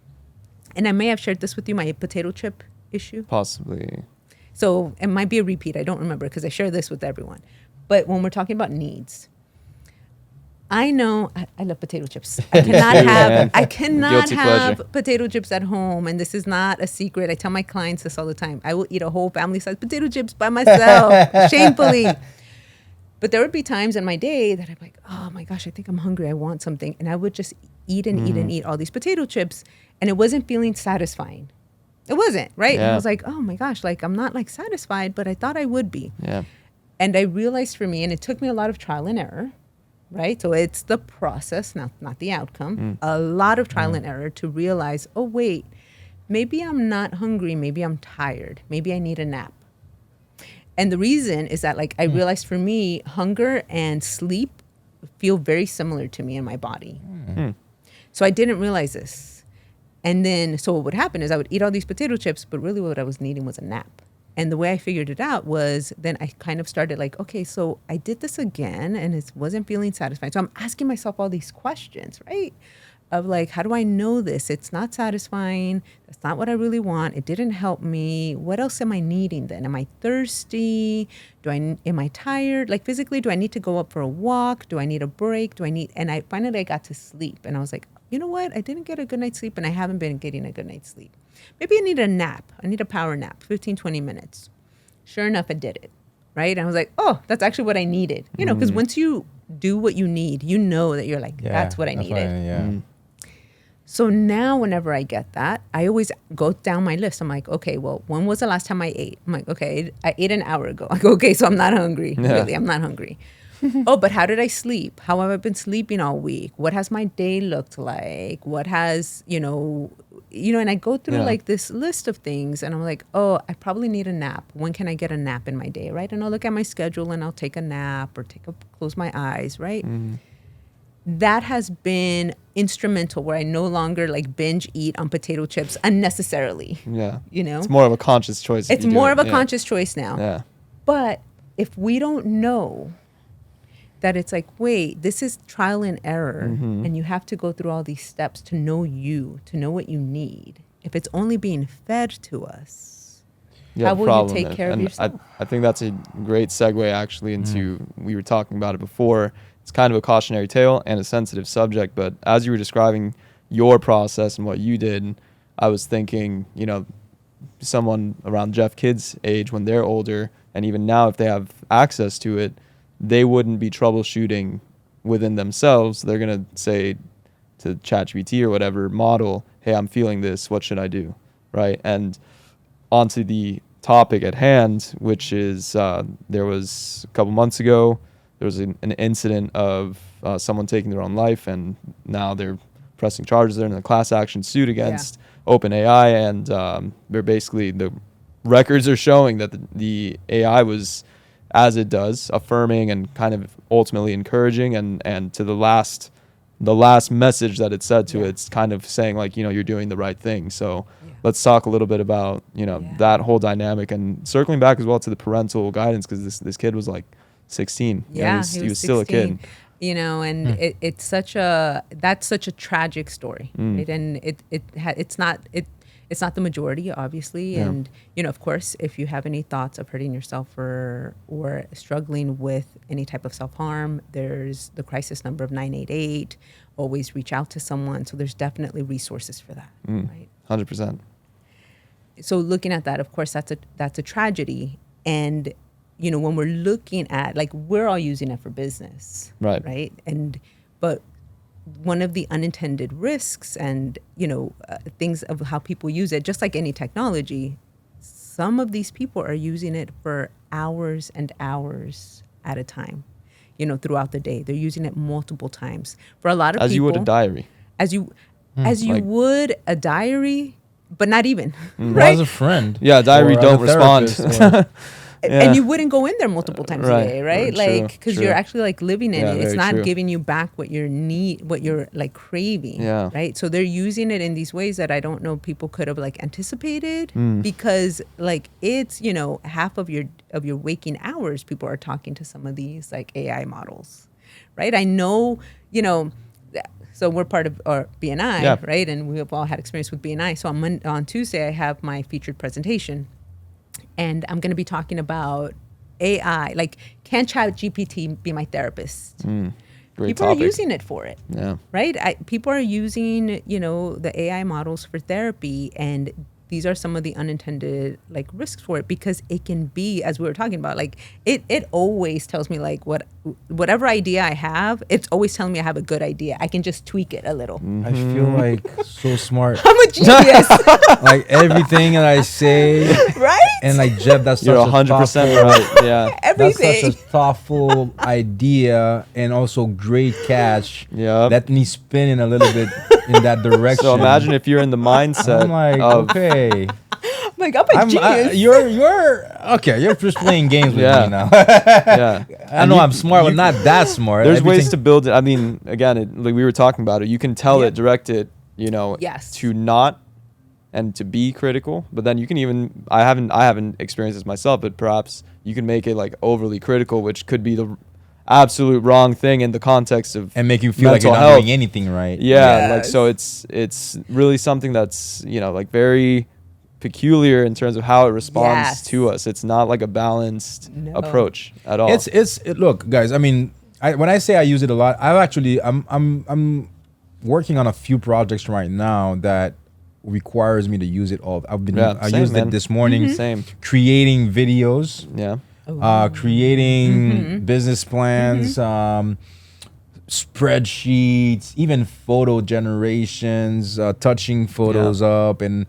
S3: And I may have shared this with you, my potato chip issue.
S1: Possibly.
S3: So it might be a repeat. I don't remember because I share this with everyone. But when we're talking about needs, I know I love potato chips. I cannot
S1: Guilty
S3: have
S1: pleasure.
S3: potato chips at home, and this is not a secret. I tell my clients this all the time. I will eat a whole family-sized potato chips by myself, shamefully. But there would be times in my day that I'm like, oh my gosh, I think I'm hungry. I want something, and I would just eat and eat and eat all these potato chips, and it wasn't feeling satisfying. It wasn't, right? And I
S1: Yeah.
S3: was like, oh my gosh, like I'm not like satisfied, but I thought I would be.
S1: Yeah.
S3: And I realized for me, and it took me a lot of trial and error, right? So it's the process, not the outcome. A lot of trial and error to realize, oh, wait, maybe I'm not hungry. Maybe I'm tired. Maybe I need a nap. And the reason is that, like, I realized for me, hunger and sleep feel very similar to me in my body. So I didn't realize this. And then, so what would happen is I would eat all these potato chips, but really what I was needing was a nap. And the way I figured it out was then I kind of started like, okay, so I did this again and it wasn't feeling satisfying. So I'm asking myself all these questions, right? Of like, how do I know this? It's not satisfying. That's not what I really want. It didn't help me. What else am I needing then? Am I thirsty? Am I tired? Like physically, do I need to go up for a walk? Do I need a break? And I finally got to sleep and I was like, you know what? I didn't get a good night's sleep and I haven't been getting a good night's sleep. Maybe I need a nap. I need a power nap, 15, 20 minutes. Sure enough, I did it, right? And I was like, oh, that's actually what I needed. You know, because once you do what you need, you know that you're like, that's what I needed. So now whenever I get that, I always go down my list. I'm like, okay, well, when was the last time I ate? I'm like, okay, I ate an hour ago. I go, okay, so I'm not hungry.
S1: Yeah.
S3: Really, I'm not hungry. Oh, but how did I sleep? How have I been sleeping all week? What has my day looked like? What has, and I go through like this list of things and I'm like, oh, I probably need a nap. When can I get a nap in my day, right? And I'll look at my schedule and I'll take a nap or close my eyes, right? That has been instrumental where I no longer like binge eat on potato chips unnecessarily.
S1: Yeah.
S3: You know?
S1: It's more of a conscious choice. if
S3: It's
S1: you do
S3: more
S1: it.
S3: of a
S1: Yeah.
S3: conscious choice now.
S1: Yeah.
S3: But if we don't know that it's like, wait, this is trial and error, and you have to go through all these steps to know you, to know what you need. If it's only being fed to us,
S1: Yeah,
S3: how
S1: the
S3: will you
S1: problem
S3: take
S1: is-
S3: care of
S1: and
S3: yourself?
S1: I think that's a great segue actually into, we were talking about it before. It's kind of a cautionary tale and a sensitive subject, but as you were describing your process and what you did, I was thinking, someone around Jeff Kidd's age when they're older, and even now if they have access to it, they wouldn't be troubleshooting within themselves. They're going to say to ChatGPT or whatever model, hey, I'm feeling this, what should I do? Right? And onto the topic at hand, which is there was a couple months ago, there was an incident of someone taking their own life, and now they're pressing charges. They're in a class action suit against OpenAI, and they're basically, the records are showing that the AI was, as it does, affirming and kind of ultimately encouraging, and to the last message that it said to it, it's kind of saying like, you're doing the right thing. So let's talk a little bit about,
S3: Yeah.
S1: that whole dynamic, and circling back as well to the parental guidance, because this kid was like 16.
S3: Yeah,
S1: He was still a kid.
S3: 16, and it's such a tragic story, right? And it's not the majority, obviously.
S1: Yeah.
S3: And of course, if you have any thoughts of hurting yourself or struggling with any type of self-harm, there's the crisis number of 988. Always reach out to someone. So there's definitely resources for that, right?
S1: 100%.
S3: So looking at that, of course, that's a tragedy. And when we're looking at, like, we're all using it for business, right? But one of the unintended risks and things of how people use it, just like any technology, some of these people are using it for hours and hours at a time, throughout the day. They're using it multiple times. For a lot of people,
S1: As you would a diary.
S3: as you
S1: like-
S3: would a diary, but not even,
S2: Or
S3: right?
S2: as a friend.
S1: Yeah, diary
S2: or as
S1: don't
S2: a
S1: respond.
S2: therapist, or-
S1: Yeah.
S3: And you wouldn't go in there multiple times
S1: Right.
S3: a day, right?
S1: True,
S3: Like, because
S1: true.
S3: you're actually like living in
S1: Yeah,
S3: it. It's
S1: very
S3: not
S1: true.
S3: giving you back what you're like craving.
S1: Yeah.
S3: Right. So they're using it in these ways that I don't know people could have like anticipated,
S1: Mm.
S3: because like it's half of your waking hours people are talking to some of these like AI models, right? I know So we're part of our BNI,
S1: Yeah.
S3: right? And we have all had experience with BNI. So on Tuesday I have my featured presentation, and I'm going to be talking about AI. Like, can ChatGPT be my therapist?
S1: Great
S3: People
S1: topic.
S3: are using it for it,
S1: Yeah.
S3: right? People are using, the AI models for therapy, and these are some of the unintended like risks for it, because it can be, as we were talking about, like it always tells me like whatever idea I have, it's always telling me I have a good idea. I can just tweak it a little.
S2: I feel like so smart.
S3: I'm a genius,
S2: Like everything that I say,
S3: right?
S2: and like Jeff, that's such
S1: You're
S2: a
S1: 100%
S2: thoughtful-
S1: right. Yeah.
S2: That's such
S3: Everything.
S2: a thoughtful idea, and also great catch.
S1: Yep.
S2: Let me spin in a little bit in that direction.
S1: So imagine if you're in the mindset
S2: I'm like,
S1: of
S2: okay,
S3: Like, I'm a genius.
S2: you're okay. You're just playing games with
S1: Yeah.
S2: me now.
S1: yeah.
S2: I know I'm smart, but not that smart.
S1: There's ways
S2: Everything-
S1: to build it. I mean, again, like we were talking about it. You can tell
S3: Yeah.
S1: it, direct it,
S3: Yes.
S1: to not and to be critical. But then you can even I haven't experienced this myself, but perhaps you can make it like overly critical, which could be the absolute wrong thing in the context of
S2: and make you feel like you're
S1: mental
S2: not
S1: health.
S2: doing anything right.
S1: Yeah, like
S3: Yes.
S1: so it's really something that's like very peculiar in terms of how it responds
S3: Yes.
S1: to us. It's not like a balanced
S3: No.
S1: approach at all.
S2: Look, guys. I mean, when I say I use it a lot, I'm working on a few projects right now that requires me to use it all. I
S1: same,
S2: used
S1: man.
S2: it this morning,
S1: Same.
S2: creating videos,
S1: Yeah.
S2: creating business plans, spreadsheets, even photo generations, touching photos up, and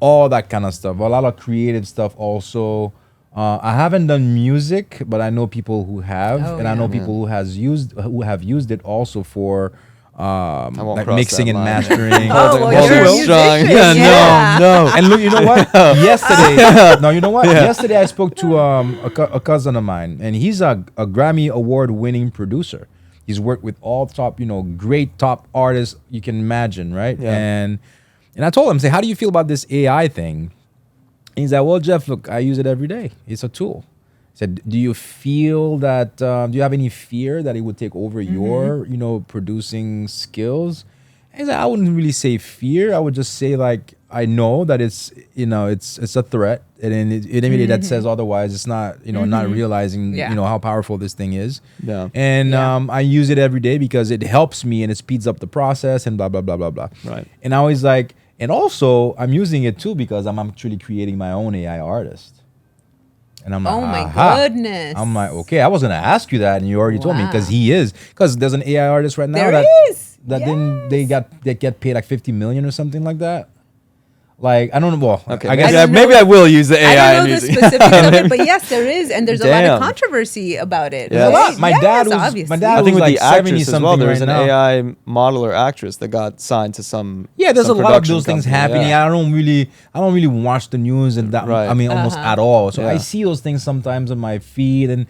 S2: all that kind of stuff. A lot of creative stuff also. I haven't done music, but I know people who have,
S3: Oh,
S2: and I know
S3: yeah.
S2: people who have used it also for
S1: won't
S2: like
S1: cross
S2: mixing
S1: that
S2: and
S1: line.
S2: mastering.
S3: Oh, well,
S1: Hold
S3: you're
S1: it
S3: a
S1: real strong.
S3: musician.
S1: Yeah,
S2: No. And look, you know what? Yesterday, no, you know what? Yesterday I spoke to a cousin of mine, and he's a Grammy award-winning producer. He's worked with all top, great top artists you can imagine, right?
S1: Yeah.
S2: And I told him, say, how do you feel about this AI thing? And he's like, well, Jeff, look, I use it every day. It's a tool. I said, do you feel that, do you have any fear that it would take over your, producing skills? And he's like, I wouldn't really say fear. I would just say like, I know that it's, it's a threat. And then anybody that says otherwise, it's not, not realizing,
S3: Yeah.
S2: how powerful this thing is.
S1: Yeah.
S2: And
S3: Yeah.
S2: I use it every day because it helps me and it speeds up the process and blah, blah, blah, blah, blah.
S1: Right.
S2: And I was like, and also I'm using it too because I'm actually creating my own AI artist. And I'm like,
S3: Oh my
S2: aha.
S3: goodness.
S2: I'm like, okay, I was gonna ask you that, and you already told me because
S3: Wow.
S2: he is. Because there's an AI artist right now
S3: There
S2: that
S3: is.
S2: didn't they get paid like 50 million or something like that. Like I don't know. Well,
S1: Okay.
S2: I
S1: maybe,
S2: guess
S3: don't know
S1: maybe I will use the
S3: I
S1: AI.
S3: don't know
S1: in
S3: the
S1: music.
S3: specifics of it, but yes, there is, and there's a lot
S1: Damn.
S3: of controversy about it.
S1: There's a
S2: lot.
S3: right?
S2: My
S3: Yes,
S2: dad was- my
S3: obviously.
S2: dad
S1: I
S2: was
S1: think with
S2: like
S1: the actress
S2: 70
S1: as well.
S2: something
S1: There's
S2: right
S1: an
S2: now.
S1: AI model or actress that got signed to some.
S2: Yeah, there's a
S1: some
S2: lot of
S1: production
S2: those things
S1: company,
S2: happening.
S1: yeah.
S2: I don't really watch the news and that.
S1: Right.
S2: I mean, almost
S3: Uh-huh.
S2: at all. So
S1: Yeah.
S2: I see those things sometimes on my feed, and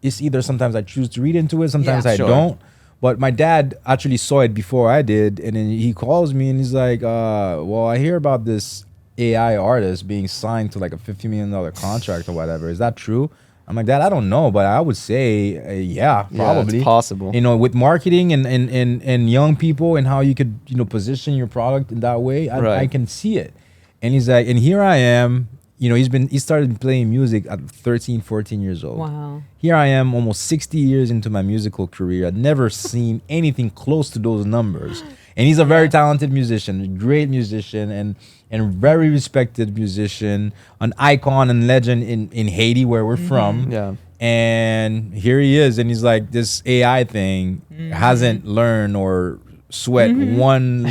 S2: it's either sometimes I choose to read into it, sometimes
S3: Yeah.
S2: I
S1: Sure.
S2: don't. But my dad actually saw it before I did, and then he calls me and he's like, "Well, I hear about this AI artist being signed to like a $50 million contract or whatever. Is that true? I'm like, that I don't know, but I would say, yeah, probably.
S1: it's possible.
S2: You know, with marketing and young people and how you could, you know, position your product in that way, I can see it. And he's like, and here I am, you know, he started playing music at 13, 14 years old.
S3: Wow.
S2: Here I am almost 60 years into my musical career. I'd never seen anything close to those numbers. And he's a very talented musician, a great musician, and very respected musician, an icon and legend in Haiti, where we're from.
S1: Yeah.
S2: And here he is, and he's like, this AI thing hasn't learned or sweat one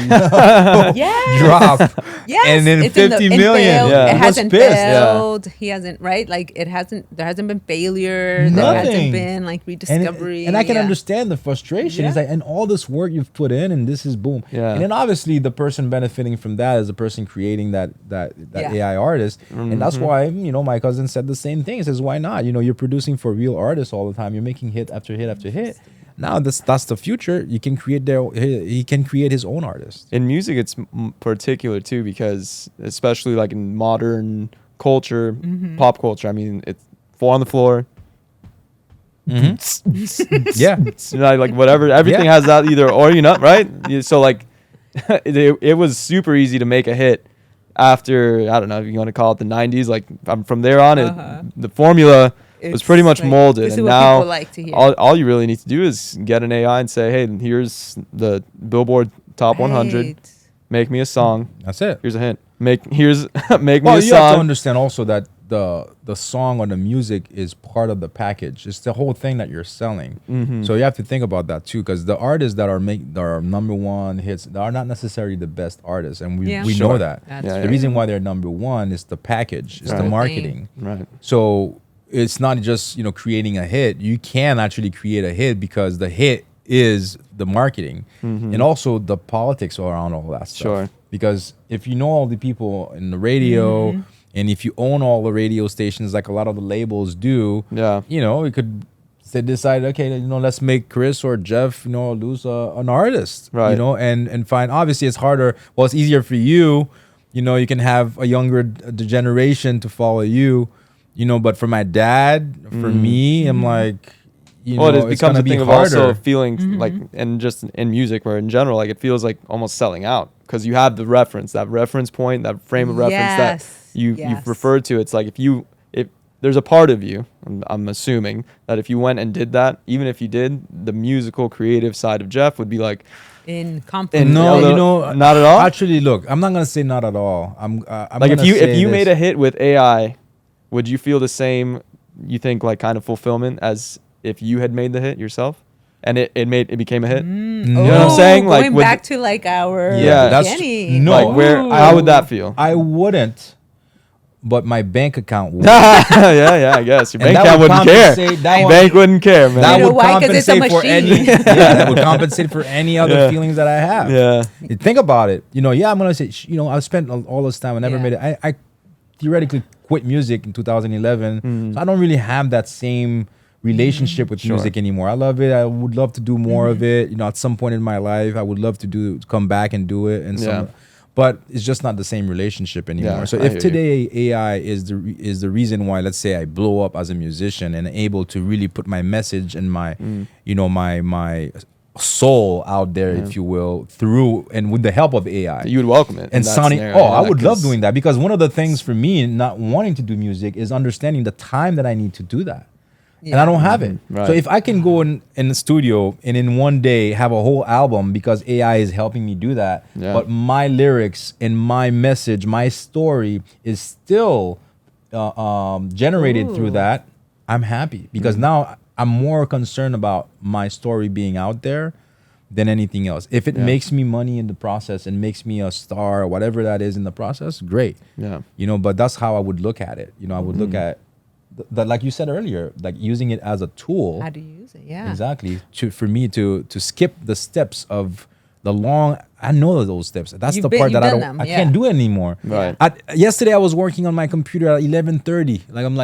S2: drop, and then
S3: it's
S2: 50 million.
S1: Yeah.
S3: It
S1: He
S3: hasn't
S2: was pissed.
S3: failed. He hasn't, right? Like there hasn't been failure. There
S2: Nothing.
S3: hasn't been like rediscovery.
S2: And I can understand the frustration. It's like, and all this work you've put in, and this is boom.
S1: Yeah.
S2: And then obviously the person benefiting from that is the person creating that AI artist. And that's why, you know, my cousin said the same thing. He says, why not? You know, you're producing for real artists all the time. You're making hit after hit after hit. Now that's the future. You can create he can create his own artist.
S1: In music, it's particular too, because especially like in modern culture, pop culture. I mean, it's 4 on the floor.
S2: Yeah.
S1: You know, like whatever, everything has that either or, you know, right? So like, it was super easy to make a hit after, I don't know if you want to call it the 90s. Like from there on, the formula was pretty much
S3: like,
S1: molded,
S3: this is
S1: and
S3: what
S1: now
S3: people like to hear.
S1: all you really need to do is get an AI and say, hey, here's the Billboard Top 100.
S3: Right.
S1: Make me a song.
S2: That's it.
S1: Here's a hint. Make me a
S2: Well, you have to
S1: song.
S2: understand also that the song or the music is part of the package. It's the whole thing that you're selling. So you have to think about that too, because the artists that are number one hits, they are not necessarily the best artists, and we
S1: Sure.
S2: know that.
S3: That's
S1: Yeah,
S2: The
S1: yeah.
S2: reason why they're number one is the package, it's the
S1: Right.
S2: marketing.
S1: Right.
S2: So it's not just, you know, creating a hit. You can actually create a hit because the hit is the marketing and also the politics around all that stuff.
S1: Sure.
S2: Because if you know all the people in the radio and if you own all the radio stations like a lot of the labels do,
S1: Yeah.
S2: you know, it could decide, okay, you know, let's make Chris or Jeff, you know, lose an artist,
S1: Right.
S2: you know, and find, obviously it's harder. Well, it's easier for you, you know, you can have a younger generation to follow you, you know, but for my dad, for me, I'm like, you
S1: Well,
S2: know,
S1: it
S2: it's
S1: becomes
S2: gonna
S1: a
S2: be
S1: thing of
S2: harder.
S1: also feeling like, and just in music or in general, like it feels like almost selling out because you have the reference, that reference point, that frame of reference that you've referred to. It's like if there's a part of you, I'm assuming that if you went and did that, even if you did, the musical creative side of Jeff would be like,
S3: In compliment.
S2: No,
S1: Yeah,
S2: you know,
S1: not at all?
S2: Actually, look, I'm not gonna say not at all. I'm
S1: like if you made a hit with AI, would you feel the same? You think like kind of fulfillment as if you had made the hit yourself, and it became a hit.
S2: No.
S1: You know what I'm saying? Like
S3: going
S1: with-
S3: back to like our
S1: Yeah,
S2: that's
S3: beginning.
S2: no.
S1: Like how would that feel?
S2: I wouldn't, but my bank account would.
S1: yeah, I guess your
S2: And
S1: bank
S2: that
S1: account
S2: would
S1: wouldn't care.
S2: compensate- that would-
S1: Bank wouldn't care, man.
S2: That
S3: You know
S2: would
S3: why? 'Cause it's a
S2: compensate for any.
S3: machine.
S2: Yeah, that would compensate for any other
S1: Yeah.
S2: feelings that I have.
S1: Yeah.
S2: Think about it. You know, I'm gonna say, you know, I spent all this time. I never
S3: Yeah.
S2: made it. I theoretically quit music in 2011, so I don't really have that same relationship with
S1: Sure.
S2: music anymore. I love it. I would love to do more of it. You know, at some point in my life, I would love to come back and do it. And
S1: Yeah.
S2: but it's just not the same relationship anymore.
S1: Yeah,
S2: So
S1: I
S2: if
S1: hear you.
S2: today AI is the reason why, let's say, I blow up as a musician and able to really put my message and my you know my soul out there, if you will, through and with the help of AI.
S1: You would welcome it. in
S2: And
S1: that
S2: sounding,
S1: scenario,
S2: I
S1: yeah,
S2: would love
S1: 'cause-
S2: doing that, because one of the things for me not wanting to do music is understanding the time that I need to do that. And I don't have it.
S1: Right.
S2: So if I can go in the studio and in one day have a whole album because AI is helping me do that,
S1: Yeah.
S2: but my lyrics and my message, my story is still generated through
S3: Ooh.
S2: that, I'm happy, because now I'm more concerned about my story being out there than anything else. If it
S1: Yeah.
S2: makes me money in the process and makes me a star or whatever that is in the process, great.
S1: Yeah.
S2: You know, but that's how I would look at it. You know, I would look at that, like you said earlier, like using it as a tool.
S3: How to use it? Yeah.
S2: Exactly. For me to skip the steps of the long. I know those steps. That's
S3: You've
S2: the
S3: been-
S2: part that I
S3: you've
S2: don't.
S3: done them,
S2: I can't
S3: yeah.
S2: do it anymore.
S1: Right.
S2: Yesterday I was working on my computer at 11:30. Like I'm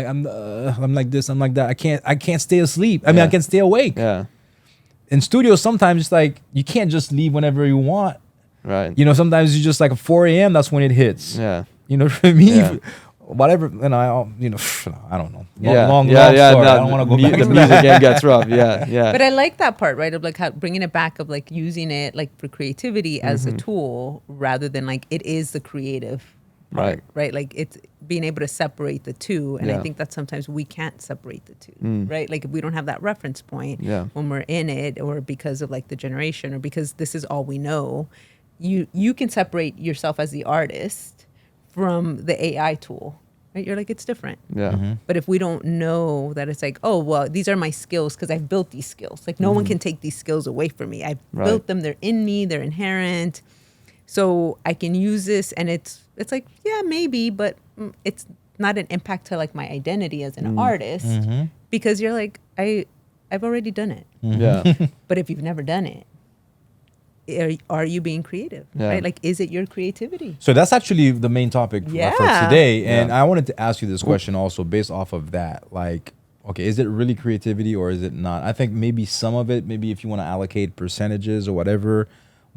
S2: like this. I'm like that. I can't stay asleep. I mean, I
S1: Yeah.
S2: can stay awake.
S1: Yeah.
S2: In studio, sometimes it's like you can't just leave whenever you want.
S1: Right.
S2: You know, sometimes you just like at 4 a.m. That's when it hits.
S1: Yeah.
S2: for me,
S1: Yeah.
S2: whatever, and I don't know. Long
S1: yeah.
S2: story.
S1: No,
S2: I don't want to go back
S1: the
S2: to
S1: music
S2: that.
S1: game gets rough. Yeah, yeah.
S3: But I like that part, right? Of like how bringing it back of like using it like for creativity as a tool rather than like it is the creative part, right? Like it's being able to separate the two. And I
S1: Yeah.
S3: think that sometimes we can't separate the two, right? Like if we don't have that reference point
S1: Yeah.
S3: when we're in it or because of like the generation or because this is all we know, you can separate yourself as the artist from the AI tool, right? You're like, it's different.
S1: Yeah.
S3: But if we don't know that it's like, oh, well, these are my skills because I've built these skills. Like no one can take these skills away from me. I've
S1: Right.
S3: built them. They're in me. They're inherent. So I can use this, and it's like, yeah, maybe, but it's not an impact to like my identity as an artist because you're like, I've already done it.
S1: Yeah.
S3: But if you've never done it, are you being creative?
S1: Yeah.
S3: Right? Like, is it your creativity?
S2: So that's actually the main topic for
S3: Yeah.
S2: today. And
S1: Yeah.
S2: I wanted to ask you this question also based off of that. Like, okay, is it really creativity or is it not? I think maybe some of it, maybe if you want to allocate percentages or whatever,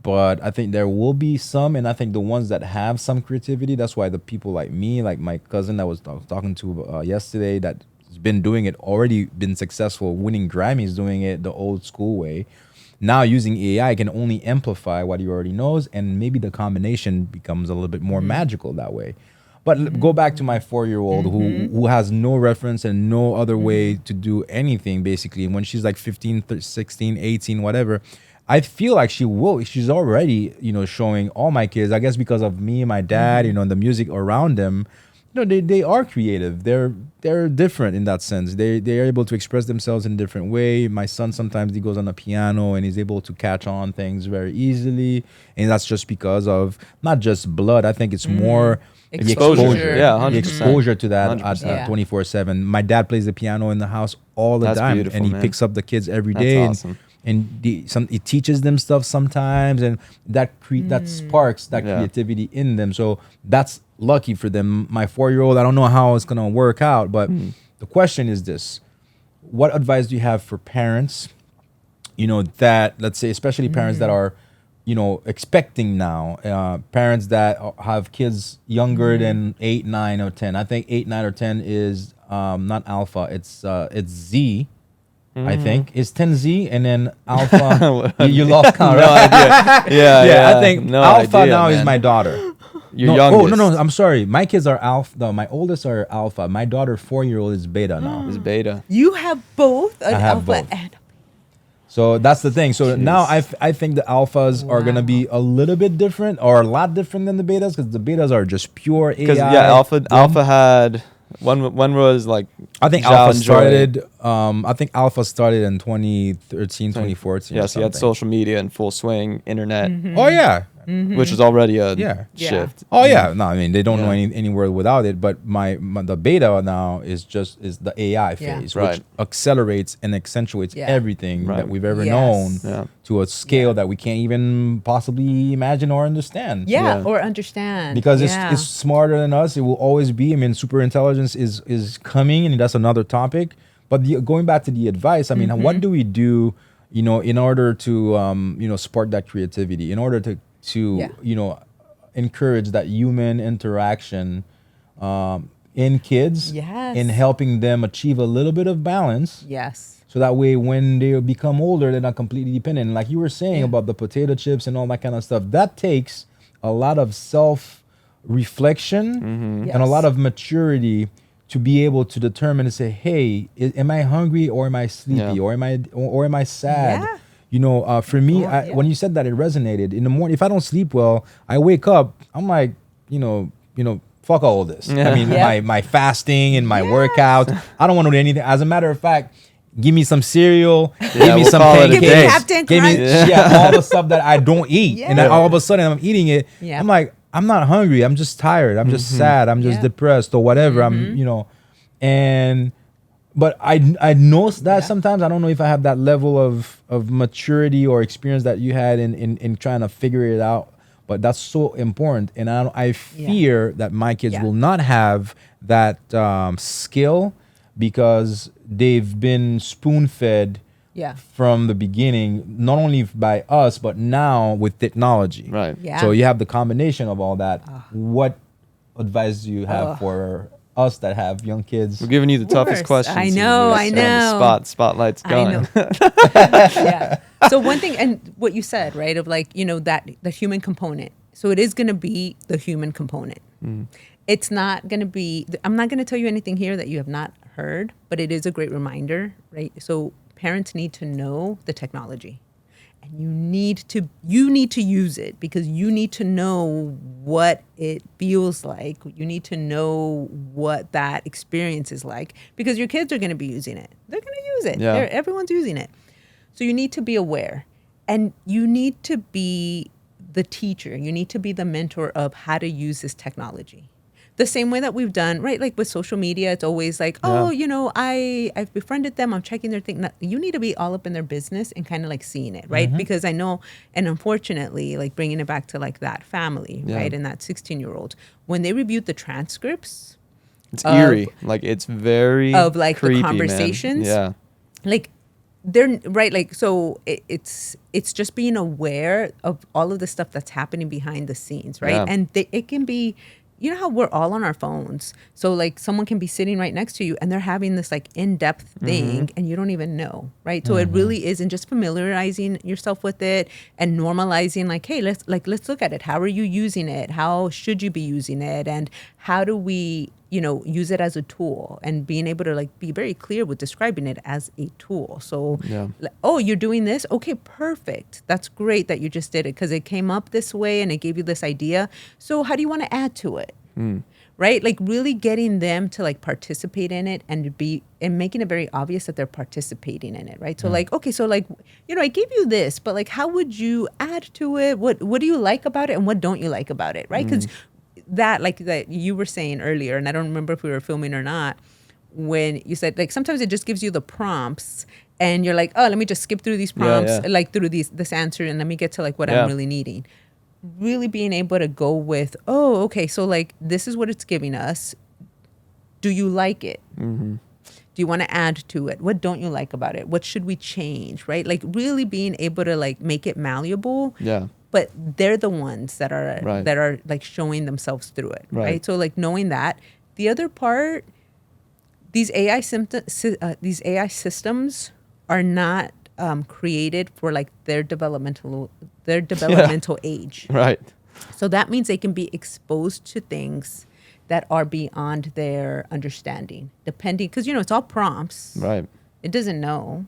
S2: but I think there will be some. And I think the ones that have some creativity, that's why the people like me, like my cousin that I was talking to yesterday, that's been doing it, already been successful, winning Grammys, doing it the old school way. Now using AI can only amplify what he already knows, and maybe the combination becomes a little bit more magical that way. But go back to my 4-year-old who has no reference and no other way to do anything, basically. And when she's like 15, 16, 18, whatever, I feel like she's already, showing all my kids, I guess because of me, my dad, and the music around them. They are creative. They're different in that sense. They are able to express themselves in a different way. My son, sometimes he goes on the piano and he's able to catch on things very easily, and that's just because of not just blood. I think it's more the
S3: Exposure.
S2: exposure.
S1: Yeah,
S2: the
S1: 100%.
S2: exposure to that
S1: 100%.
S3: Yeah.
S2: 24/7. My dad plays the piano in the house all the
S1: That's
S2: time,
S1: beautiful,
S2: and he
S1: man.
S2: picks up the kids every
S1: That's
S2: day.
S1: awesome.
S2: And it teaches them stuff sometimes, and that sparks that
S1: Yeah.
S2: creativity in them. So that's lucky for them. My 4-year-old, I don't know how it's gonna work out, but the question is this: what advice do you have for parents? That, let's say, especially parents that are, expecting now, parents that have kids younger than 8, 9, or 10. I think 8, 9, or 10 is not alpha. It's Z. I think it's 10Z, and then alpha. you lost count.
S1: No
S2: Right?
S1: idea. Yeah.
S2: I think
S1: no
S2: alpha
S1: idea,
S2: now is
S1: man.
S2: my daughter.
S1: Your
S2: no,
S1: youngest.
S2: no. I'm sorry. My kids are alpha. No, my oldest are alpha. My daughter, 4-year-old, is beta now.
S1: Is beta.
S3: You have both an
S2: I have
S3: alpha
S2: both.
S3: and
S2: So that's the thing. So
S1: Jeez.
S2: now I think the alphas are gonna be a little bit different, or a lot different than the betas, because the betas are just pure AI.
S1: Because Alpha had one was like
S2: I think
S1: Zhao
S2: Alpha
S1: and Joy.
S2: started. I think Alpha started in 2013, 2014.
S1: Yes, he had
S2: something.
S1: social media in full swing, internet,
S2: Oh yeah.
S1: which is already a
S2: Yeah.
S1: shift.
S2: Oh yeah. No, I mean they don't know
S1: Yeah.
S2: anywhere without it. But the beta now is the AI
S3: Yeah.
S2: phase,
S1: Right.
S2: which accelerates and accentuates
S3: Yeah.
S2: everything
S1: Right.
S2: that we've ever
S3: Yes.
S2: known
S1: Yeah.
S2: to a scale
S3: Yeah.
S2: that we can't even possibly imagine or understand.
S1: Yeah.
S3: or understand
S2: Because
S3: Yeah.
S2: it's smarter than us. It will always be. I mean, super intelligence is coming, and that's another topic. But going back to the advice, I mean, what do we do, in order to, spark that creativity, in order to
S3: Yeah.
S2: encourage that human interaction in kids,
S3: Yes.
S2: in helping them achieve a little bit of balance.
S3: Yes.
S2: So that way, when they become older, they're not completely dependent. Like you were saying about the potato chips and all that kind of stuff, that takes a lot of self-reflection and a lot
S3: Yes.
S2: of maturity to be able to determine and say, "Hey, am I hungry or am I sleepy
S1: Yeah.
S2: or am I sad?"
S3: Yeah.
S2: For me,
S3: Yeah.
S2: when you said that, it resonated. In the morning, if I don't sleep well, I wake up. I'm like, fuck all this. I mean,
S3: Yeah.
S2: my fasting and my workout. I don't want to do anything. As a matter of fact, give me some cereal, give me
S1: we'll
S2: some
S1: call it a
S2: pancakes,
S1: day.
S3: Captain
S2: give me
S3: Crunch.
S2: all the stuff that I don't eat, and then
S3: Yeah.
S2: all of a sudden I'm eating it.
S3: Yeah.
S2: I'm like, I'm not hungry. I'm just tired. I'm just sad. I'm just
S3: Yeah.
S2: depressed or whatever. But I know that
S3: Yeah.
S2: sometimes I don't know if I have that level of maturity or experience that you had in trying to figure it out. But that's so important, and I fear that my kids
S3: Yeah.
S2: will not have that skill because they've been spoon-fed
S3: Yeah.
S2: from the beginning, not only by us but now with technology.
S1: Right.
S3: Yeah.
S2: So you have the combination of all that. What advice do you have for us that have young kids?
S1: We're giving you the toughest
S3: course.
S1: questions.
S3: I
S1: here.
S3: know,
S1: You're
S3: I
S1: just on the
S3: know.
S1: spotlight's
S3: I
S1: going.
S3: know. Yeah. So one thing, and what you said, right, of like, that the human component. So it is going to be the human component. It's not going to be, I'm not going to tell you anything here that you have not heard, but it is a great reminder, right? So parents need to know the technology. And you need to use it because you need to know what it feels like. You need to know what that experience is like because your kids are going to be using it. They're going to use it.
S1: Yeah.
S3: Everyone's using it. So you need to be aware and you need to be the teacher. You need to be the mentor of how to use this technology. The same way that we've done, right? Like with social media, it's always like, oh, I've befriended them. I'm checking their thing. No, you need to be all up in their business and kind of like seeing it, right? Because I know, and unfortunately, like bringing it back to like that family, right? And that 16-year-old, when they reviewed the transcripts,
S1: It's eerie. Like it's very
S3: of like
S1: creepy,
S3: the
S1: man.
S3: conversations,
S1: Yeah.
S3: like they're right, like so it's just being aware of all of the stuff that's happening behind the scenes, right?
S1: Yeah.
S3: And it can be, how we're all on our phones, so like someone can be sitting right next to you and they're having this like in-depth thing and you don't even know, right? So it really isn't just familiarizing yourself with it and normalizing like, hey, let's look at it. How are you using it? How should you be using it? And how do we use it as a tool and being able to like be very clear with describing it as a tool. So, oh, you're doing this? Okay, perfect. That's great that you just did it because it came up this way and it gave you this idea. So how do you want to add to it? Right? Like really getting them to like participate in it and making it very obvious that they're participating in it. Right. So like, okay, so like, I gave you this, but like, how would you add to it? What do you like about it? And what don't you like about it? Right. Because that you were saying earlier, and I don't remember if we were filming or not, when you said like sometimes it just gives you the prompts and you're like, oh, let me just skip through these prompts, like through this answer, and let me get to like what I'm really needing. Really being able to go with, oh, okay, so like this is what it's giving us. Do you like it? Do you want to add to it? What don't you like about it? What should we change? Right? Like really being able to like make it malleable.
S1: Yeah.
S3: But they're the ones that are like showing themselves through it, right? So like knowing that. The other part, these AI systems are not created for like their developmental age,
S1: Right.
S3: so that means they can be exposed to things that are beyond their understanding, depending because it's all prompts,
S1: Right.
S3: it doesn't know.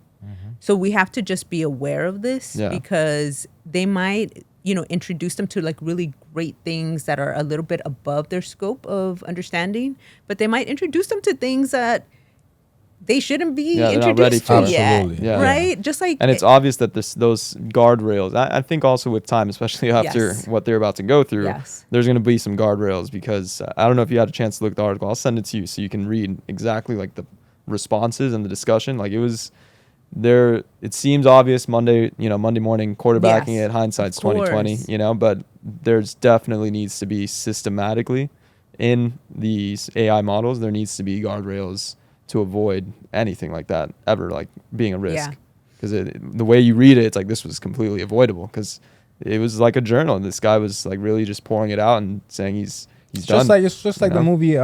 S3: So we have to just be aware of this because they might introduce them to like really great things that are a little bit above their scope of understanding, but they might introduce them to things that they shouldn't be
S1: they're not ready
S3: introduced
S1: for
S3: to
S1: it.
S3: yet,
S2: Absolutely.
S1: Yeah.
S3: right? Just like,
S1: And it's obvious that those guardrails, I think also with time, especially after
S3: Yes.
S1: what they're about to go through,
S3: Yes.
S1: there's going to be some guardrails because I don't know if you had a chance to look at the article. I'll send it to you so you can read exactly like the responses and the discussion. Like it was there. It seems obvious Monday morning quarterbacking
S3: Yes,
S1: it, hindsight's
S3: of course.
S1: 2020, but there's definitely needs to be systematically in these AI models, there needs to be guardrails to avoid anything like that ever, like being a risk. Because the way you read it, it's like this was completely avoidable because it was like a journal, and this guy was like really just pouring it out and saying he's done.
S2: It's just like the movie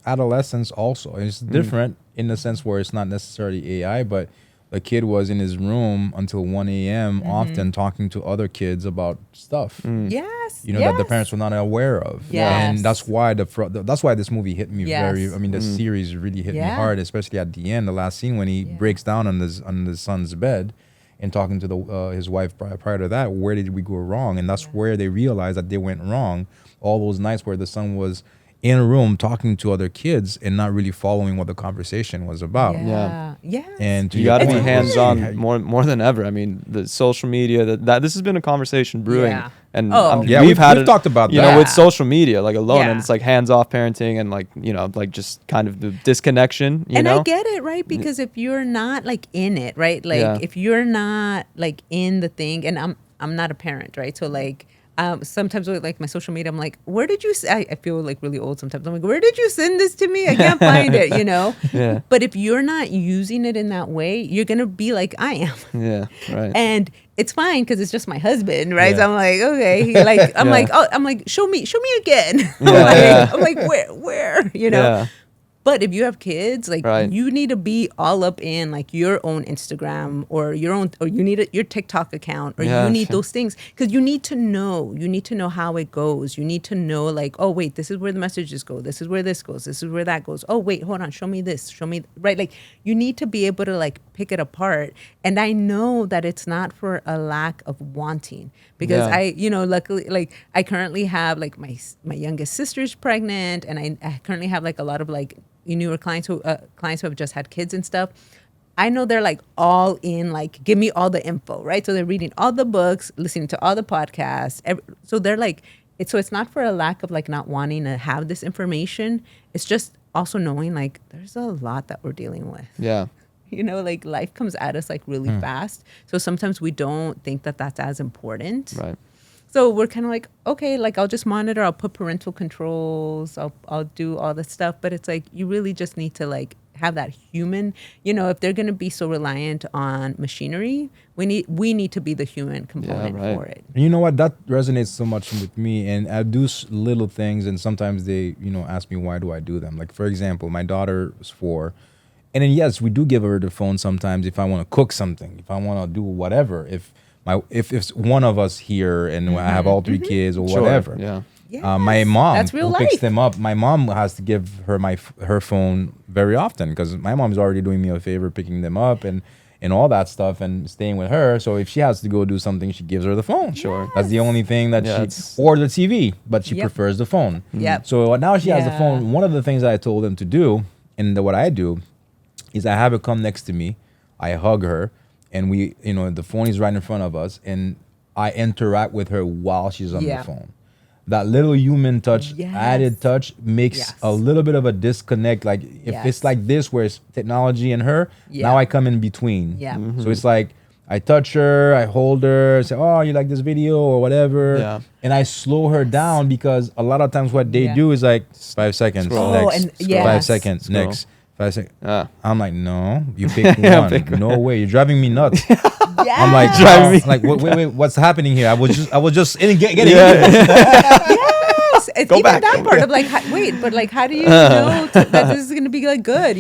S2: Adolescence. Also, it's different in the sense where it's not necessarily AI, but the kid was in his room until 1 a.m. often talking to other kids about stuff.
S3: yes,
S2: That the parents were not aware of.
S3: Yes.
S2: And that's why that's why this movie hit me
S3: Yes.
S2: the series really hit me
S3: Yeah.
S2: hard, especially at the end, the last scene when he breaks down on his son's bed and talking to his wife prior to that, where did we go wrong? And that's where they realized that they went wrong. All those nights where the son was in a room talking to other kids and not really following what the conversation was about.
S3: Yes.
S2: And to
S1: You
S2: your
S1: got to be
S2: point,
S1: hands-on more than ever. I mean, the social media that this has been a conversation brewing,
S3: Yeah.
S1: and
S3: Oh.
S2: Yeah,
S1: we've
S2: we've talked about
S1: you
S2: that.
S1: know, with social media like alone, and
S3: Yeah.
S1: it's like hands-off parenting and like like just kind of the disconnection. You
S3: And
S1: know,
S3: I get it, right? Because if you're not like in it, right? Like
S1: Yeah.
S3: if you're not like in the thing, and I'm not a parent, right? So like sometimes with like my social media, I'm like, where did you? I feel like really old sometimes. I'm like, where did you send this to me? I can't find it. You know.
S1: Yeah.
S3: But if you're not using it in that way, you're gonna be like I am.
S1: Yeah. Right.
S3: And it's fine because it's just my husband, right?
S2: Yeah.
S3: So I'm like, okay, I'm
S1: Yeah.
S3: like, oh, I'm like, show me again.
S1: Yeah.
S3: I'm like, where, you know?
S1: Yeah.
S3: But if you have kids, like
S1: Right.
S3: you need to be all up in like your own Instagram or you need your TikTok account or
S1: Yeah,
S3: you need
S1: sure.
S3: those things because you need to know how it goes. You need to know like, oh wait, this is where the messages go. This is where this goes. This is where that goes. Oh wait, hold on, show me this. Show me right. Like you need to be able to like pick it apart. And I know that it's not for a lack of wanting because
S1: Yeah.
S3: luckily like I currently have like my youngest sister's pregnant and I currently have like a lot of like newer clients who have just had kids and stuff. I know they're like all in, like, give me all the info, right? So they're reading all the books, listening to all the podcasts. So they're like, it's not for a lack of like not wanting to have this information. It's just also knowing like there's a lot that we're dealing with.
S1: Yeah.
S3: Like life comes at us like really fast. So sometimes we don't think that that's as important.
S1: Right.
S3: So we're kind of like, okay, like I'll just monitor, I'll put parental controls, I'll do all this stuff. But it's like, you really just need to like have that human, if they're going to be so reliant on machinery, we need to be the human component
S1: right.
S3: for it.
S2: And you know what? That resonates so much with me. And I do little things, and sometimes they, ask me why do I do them. Like for example, my daughter is 4, and then yes, we do give her the phone sometimes if I want to cook something, if I want to do whatever. If it's one of us here and I have all 3 kids or
S1: Sure.
S2: whatever.
S1: Yeah.
S2: My mom
S3: That's real
S2: who picks
S3: life.
S2: them up. My mom has to give her her phone very often because my mom's already doing me a favor picking them up and all that stuff and staying with her. So if she has to go do something, she gives her the phone.
S1: Sure.
S2: That's the only thing that
S1: Yeah,
S2: or the TV, but she
S3: Yep.
S2: prefers the phone.
S3: Yep.
S2: So now she has the
S3: Yeah.
S2: phone. One of the things that I told them to do, and what I do, is I have her come next to me. I hug her, and we, the phone is right in front of us, and I interact with her while she's on
S3: Yeah.
S2: the phone. That little human touch,
S3: Yes.
S2: added touch, makes
S3: Yes.
S2: a little bit of a disconnect. Like if
S3: Yes.
S2: it's like this, where it's technology and her,
S3: Yeah.
S2: now I come in between.
S3: Yeah.
S2: So it's like I touch her, I hold her, say, "Oh, you like this video or whatever,"
S1: Yeah.
S2: and I slow her down because a lot of times what they
S3: Yeah.
S2: do is like 5 seconds,
S1: Scroll.
S3: Oh,
S2: next,
S3: and yes.
S2: 5 seconds,
S1: Scroll.
S2: next, 5 seconds.
S1: Ah.
S2: I'm like, no, you pick
S1: Yeah,
S2: one.
S1: pick one.
S2: No way, you're driving me nuts.
S3: Yeah.
S2: I'm like,
S1: Driving me-
S2: like, wait, what's happening here? I was just getting into it.
S3: Yes. It's
S1: Go
S3: even
S1: back,
S3: that
S1: go
S3: part
S1: back.
S3: of like, but like, how do you know that this is going to be like good,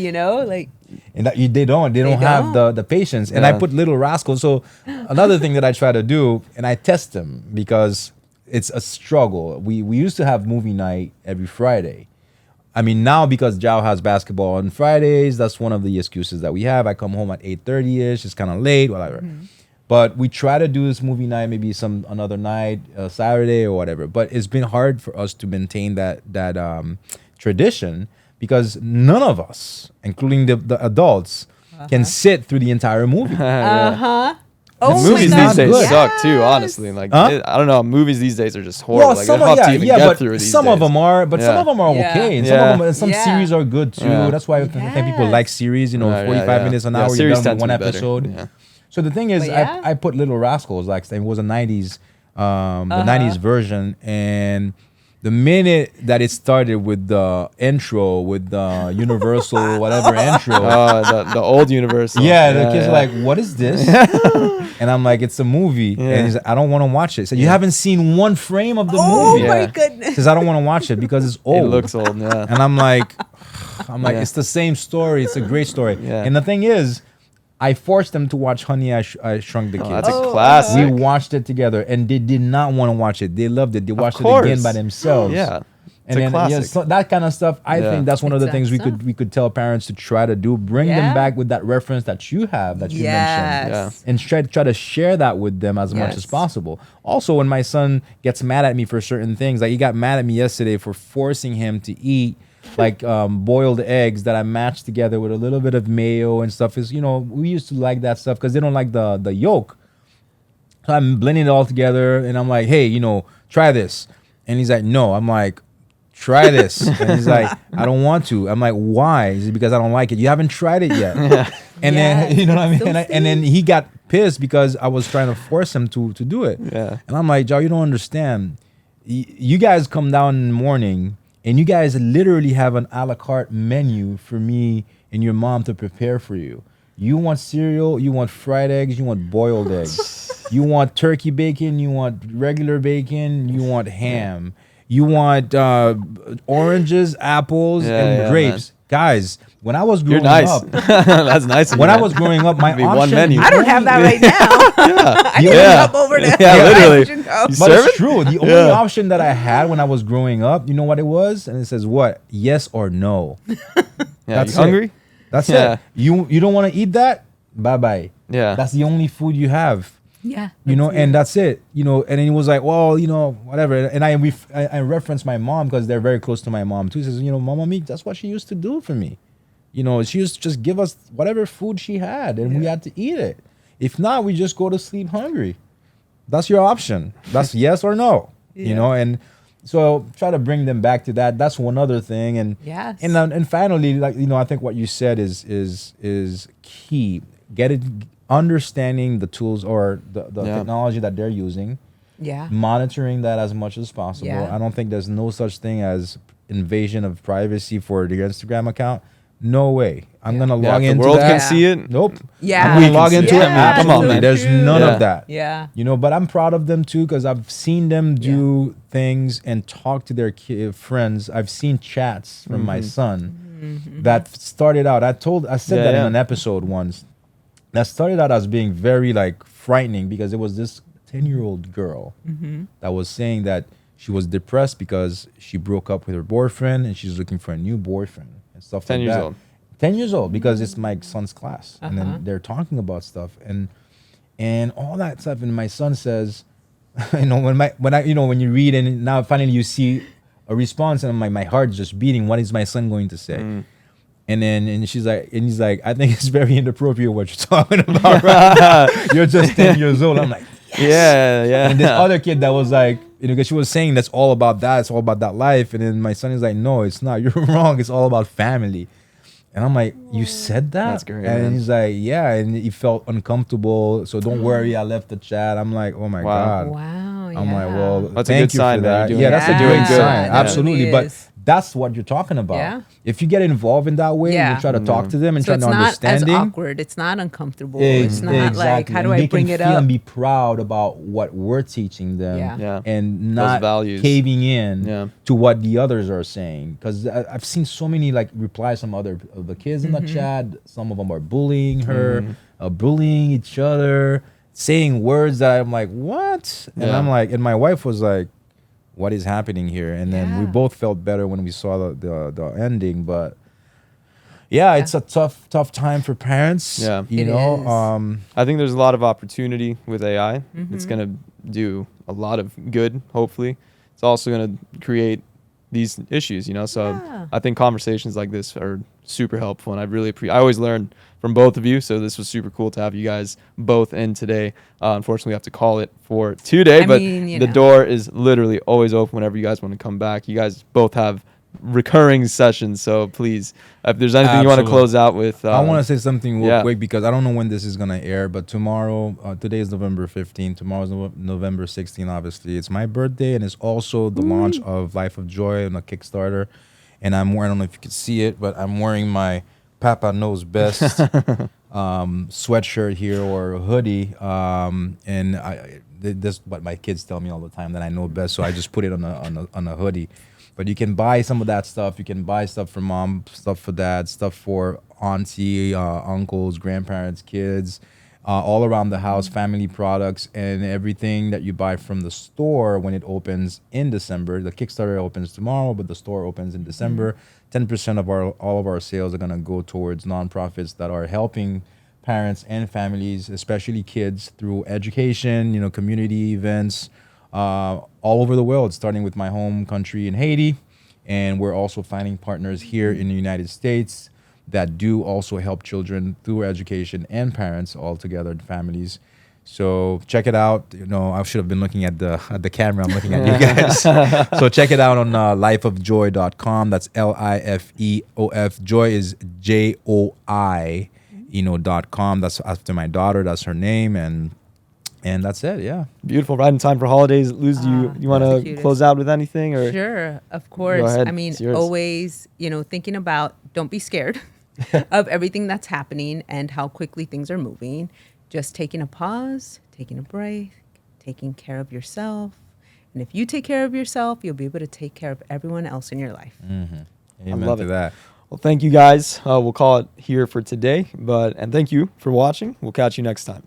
S3: Like,
S2: And that they don't have
S3: don't.
S2: the patience. And I
S1: Yeah.
S2: put little rascals. So another thing that I try to do, and I test them because it's a struggle. We used to have movie night every Friday. I mean, now because Jao has basketball on Fridays, that's one of the excuses that we have. I come home at 8:30ish. It's kind of late, whatever. But we try to do this movie night, maybe another night, Saturday or whatever. But it's been hard for us to maintain that tradition because none of us, including the adults, can sit through the entire movie.
S3: uh-huh. Oh my
S1: Movies
S3: God.
S1: these days
S2: good.
S1: suck too, honestly. Like
S2: Huh?
S1: I don't know, movies these days are just horrible. Like
S2: some
S1: they're tough to even get
S2: but
S1: through these
S2: some of
S1: days.
S2: them are, but some
S1: Yeah.
S2: of them are
S3: Yeah.
S2: okay, and
S1: Yeah.
S2: some
S3: Yeah.
S2: series are good too.
S1: Yeah.
S2: That's why I think people
S3: Yes.
S2: like series.
S1: Yeah, yeah,
S2: 45
S1: yeah.
S2: minutes an
S1: Yeah,
S2: hour, you're
S1: series
S2: done with
S1: tend to
S2: one
S1: be better.
S2: episode.
S1: Yeah.
S2: So the thing is,
S3: But yeah.
S2: I put Little Rascals, like it was a 90s, the 90s version, and the minute that it started with the intro, with the Universal whatever intro,
S1: The old Universal.
S2: yeah, the kids are like, "What is this?" And I'm like, "It's a movie,"
S1: Yeah.
S2: and he's like, "I don't want to watch it." So you haven't seen one frame of the
S3: Oh
S2: movie.
S3: my
S1: Yeah.
S3: goodness.
S2: Says I don't want to watch it because it's old.
S1: It looks old, yeah.
S2: And I'm like,
S1: Yeah.
S2: it's the same story. It's a great story.
S1: Yeah.
S2: And the thing is, I forced them to watch Honey, I Shrunk the
S1: Oh,
S2: Kids.
S1: that's a
S3: Oh,
S1: classic.
S2: We watched it together, and they did not want to watch it. They loved it. They watched it
S1: course.
S2: again by themselves.
S1: Yeah. It's
S2: And
S1: a
S2: then
S1: classic.
S2: so that kind of stuff, I
S1: Yeah.
S2: think that's one of the
S3: Exact
S2: things
S3: stuff.
S2: we could tell parents to try to do. Bring them
S3: Yeah.
S2: back with that reference that you have that you mentioned.
S3: Yes.
S2: And try to share that with them as much
S3: Yes.
S2: as possible. Also, when my son gets mad at me for certain things, like he got mad at me yesterday for forcing him to eat like boiled eggs that I matched together with a little bit of mayo and stuff. Is we used to like that stuff because they don't like the yolk. So I'm blending it all together, and I'm like, hey, try this. And he's like, no. I'm like, try this. And he's like, I don't want to. I'm like, why? Is it because I don't like it? You haven't tried it yet. And then, you know what I mean? And then he got pissed because I was trying to force him to do it.
S1: Yeah.
S2: And I'm like, Joe, you don't understand. You guys come down in the morning and you guys literally have an a la carte menu for me and your mom to prepare for you. You want cereal, you want fried eggs, you want boiled eggs. You want turkey bacon, you want regular bacon, you want ham. You want oranges, apples, and grapes. Man. Guys, when I was growing up,
S1: that's nice.
S2: When I was growing up, my option,
S1: one menu.
S3: I don't have that right now. I need to come over to
S1: literally.
S2: But it's true. The only option that I had when I was growing up, you know what it was? And it says what? Yes or no.
S1: That's you hungry?
S2: That's it. You don't want to eat that? Bye-bye.
S1: Yeah.
S2: That's the only food you have.
S3: Yeah.
S2: You know, and that's it. You know, and then he was like, well, you know, whatever. And I referenced my mom because they're very close to my mom too. He says, you know, Mama Meek, that's what she used to do for me. You know, she used to just give us whatever food she had and we had to eat it. If not, we just go to sleep hungry. That's your option. That's yes or no. You know, and so try to bring them back to that. That's one other thing. And and finally, like, you know, I think what you said is key. Understanding the tools or the technology that they're using, monitoring that as much as possible. I don't think there's no such thing as invasion of privacy for the Instagram account. No way. I'm gonna log into that.
S1: The world can see it.
S2: Nope.
S3: Yeah.
S2: I'm gonna log into it. Come on, man. There's none of that.
S3: Yeah.
S2: You know, but I'm proud of them too because I've seen them do things and talk to their friends. I've seen chats from my son that started out. I said that in an episode once. That started out as being very like frightening because it was this 10-year-old girl that was saying that she was depressed because she broke up with her boyfriend and she's looking for a new boyfriend and stuff like that. 10 years old. 10 years old because it's my son's class. And then they're talking about stuff and all that stuff. And my son says, you know, when you read and now finally you see a response and my heart's just beating. What is my son going to say? And he's like, I think it's very inappropriate what you're talking about right now. You're just 10 years old. I'm like, yes. Yeah. And this other kid that was like, you know, because she was saying that's all about that. It's all about that life. And then my son is like, no, it's not. You're wrong. It's all about family. And I'm like, you said that? That's great. And he's like, yeah. And he felt uncomfortable. So don't worry, I left the chat. I'm like, oh my God.
S3: Wow.
S2: I'm like, well,
S1: that's
S2: thank
S1: a good
S2: you
S1: sign,
S2: for that.
S1: man.
S2: Yeah, that's a great sign. Absolutely.
S3: Really
S2: but that's what you're talking about.
S3: Yeah.
S2: If you get involved in that way, and you try to talk to them and try to understand.
S3: It's not as awkward. It's not uncomfortable. It's not like, how do I bring it up?
S2: And be proud about what we're teaching them and not caving in to what the others are saying. Because I've seen so many like replies from other of the kids in the chat. Some of them are bullying her, bullying each other, saying words that I'm like, what? And I'm like, and my wife was like, what is happening here? And then we both felt better when we saw the ending. But it's a tough time for parents. Yeah, you know.
S1: I think there's a lot of opportunity with AI. It's gonna do a lot of good. Hopefully, it's also gonna create these issues. You know, so I think conversations like this are super helpful, and I really I always learn from both of you. So this was super cool to have you guys both in today. Unfortunately, we have to call it for today, but the door is literally always open whenever you guys want to come back. You guys both have recurring sessions, so please, if there's anything you want to close out with.
S2: I want to say something real quick because I don't know when this is going to air, but tomorrow, today is November 15th, tomorrow's November 16th, obviously. It's my birthday, and it's also the launch of Life of Joy on a Kickstarter. And I'm wearing, I don't know if you can see it, but I'm wearing my Papa Knows Best sweatshirt here or a hoodie. And this what my kids tell me all the time, that I know best. So I just put it on a hoodie. But you can buy some of that stuff. You can buy stuff for mom, stuff for dad, stuff for auntie, uncles, grandparents, kids, all around the house, family products, and everything that you buy from the store when it opens in December. The Kickstarter opens tomorrow, but the store opens in December. 10% of all of our sales are going to go towards nonprofits that are helping parents and families, especially kids, through education, you know, community events, all over the world, starting with my home country in Haiti. And we're also finding partners here in the United States that do also help children through education and parents all together, families. So check it out. I should have been looking at the camera. I'm looking at you guys. So check it out on lifeofjoy.com. That's LIFEOF. Joy is JOI. .com. That's after my daughter. That's her name, and that's it. Yeah.
S1: Beautiful. Right in time for holidays. Luz, do you want
S3: that's the
S1: to
S3: cutest.
S1: close out with anything? Or
S3: Sure, of course.
S1: ahead.
S3: I mean,
S1: It's yours.
S3: always, thinking about, don't be scared of everything that's happening and how quickly things are moving. Just taking a pause, taking a break, taking care of yourself. And if you take care of yourself, you'll be able to take care of everyone else in your life.
S2: Amen
S1: love
S2: to
S1: it.
S2: that.
S1: Well, thank you guys. We'll call it here for today. And thank you for watching. We'll catch you next time.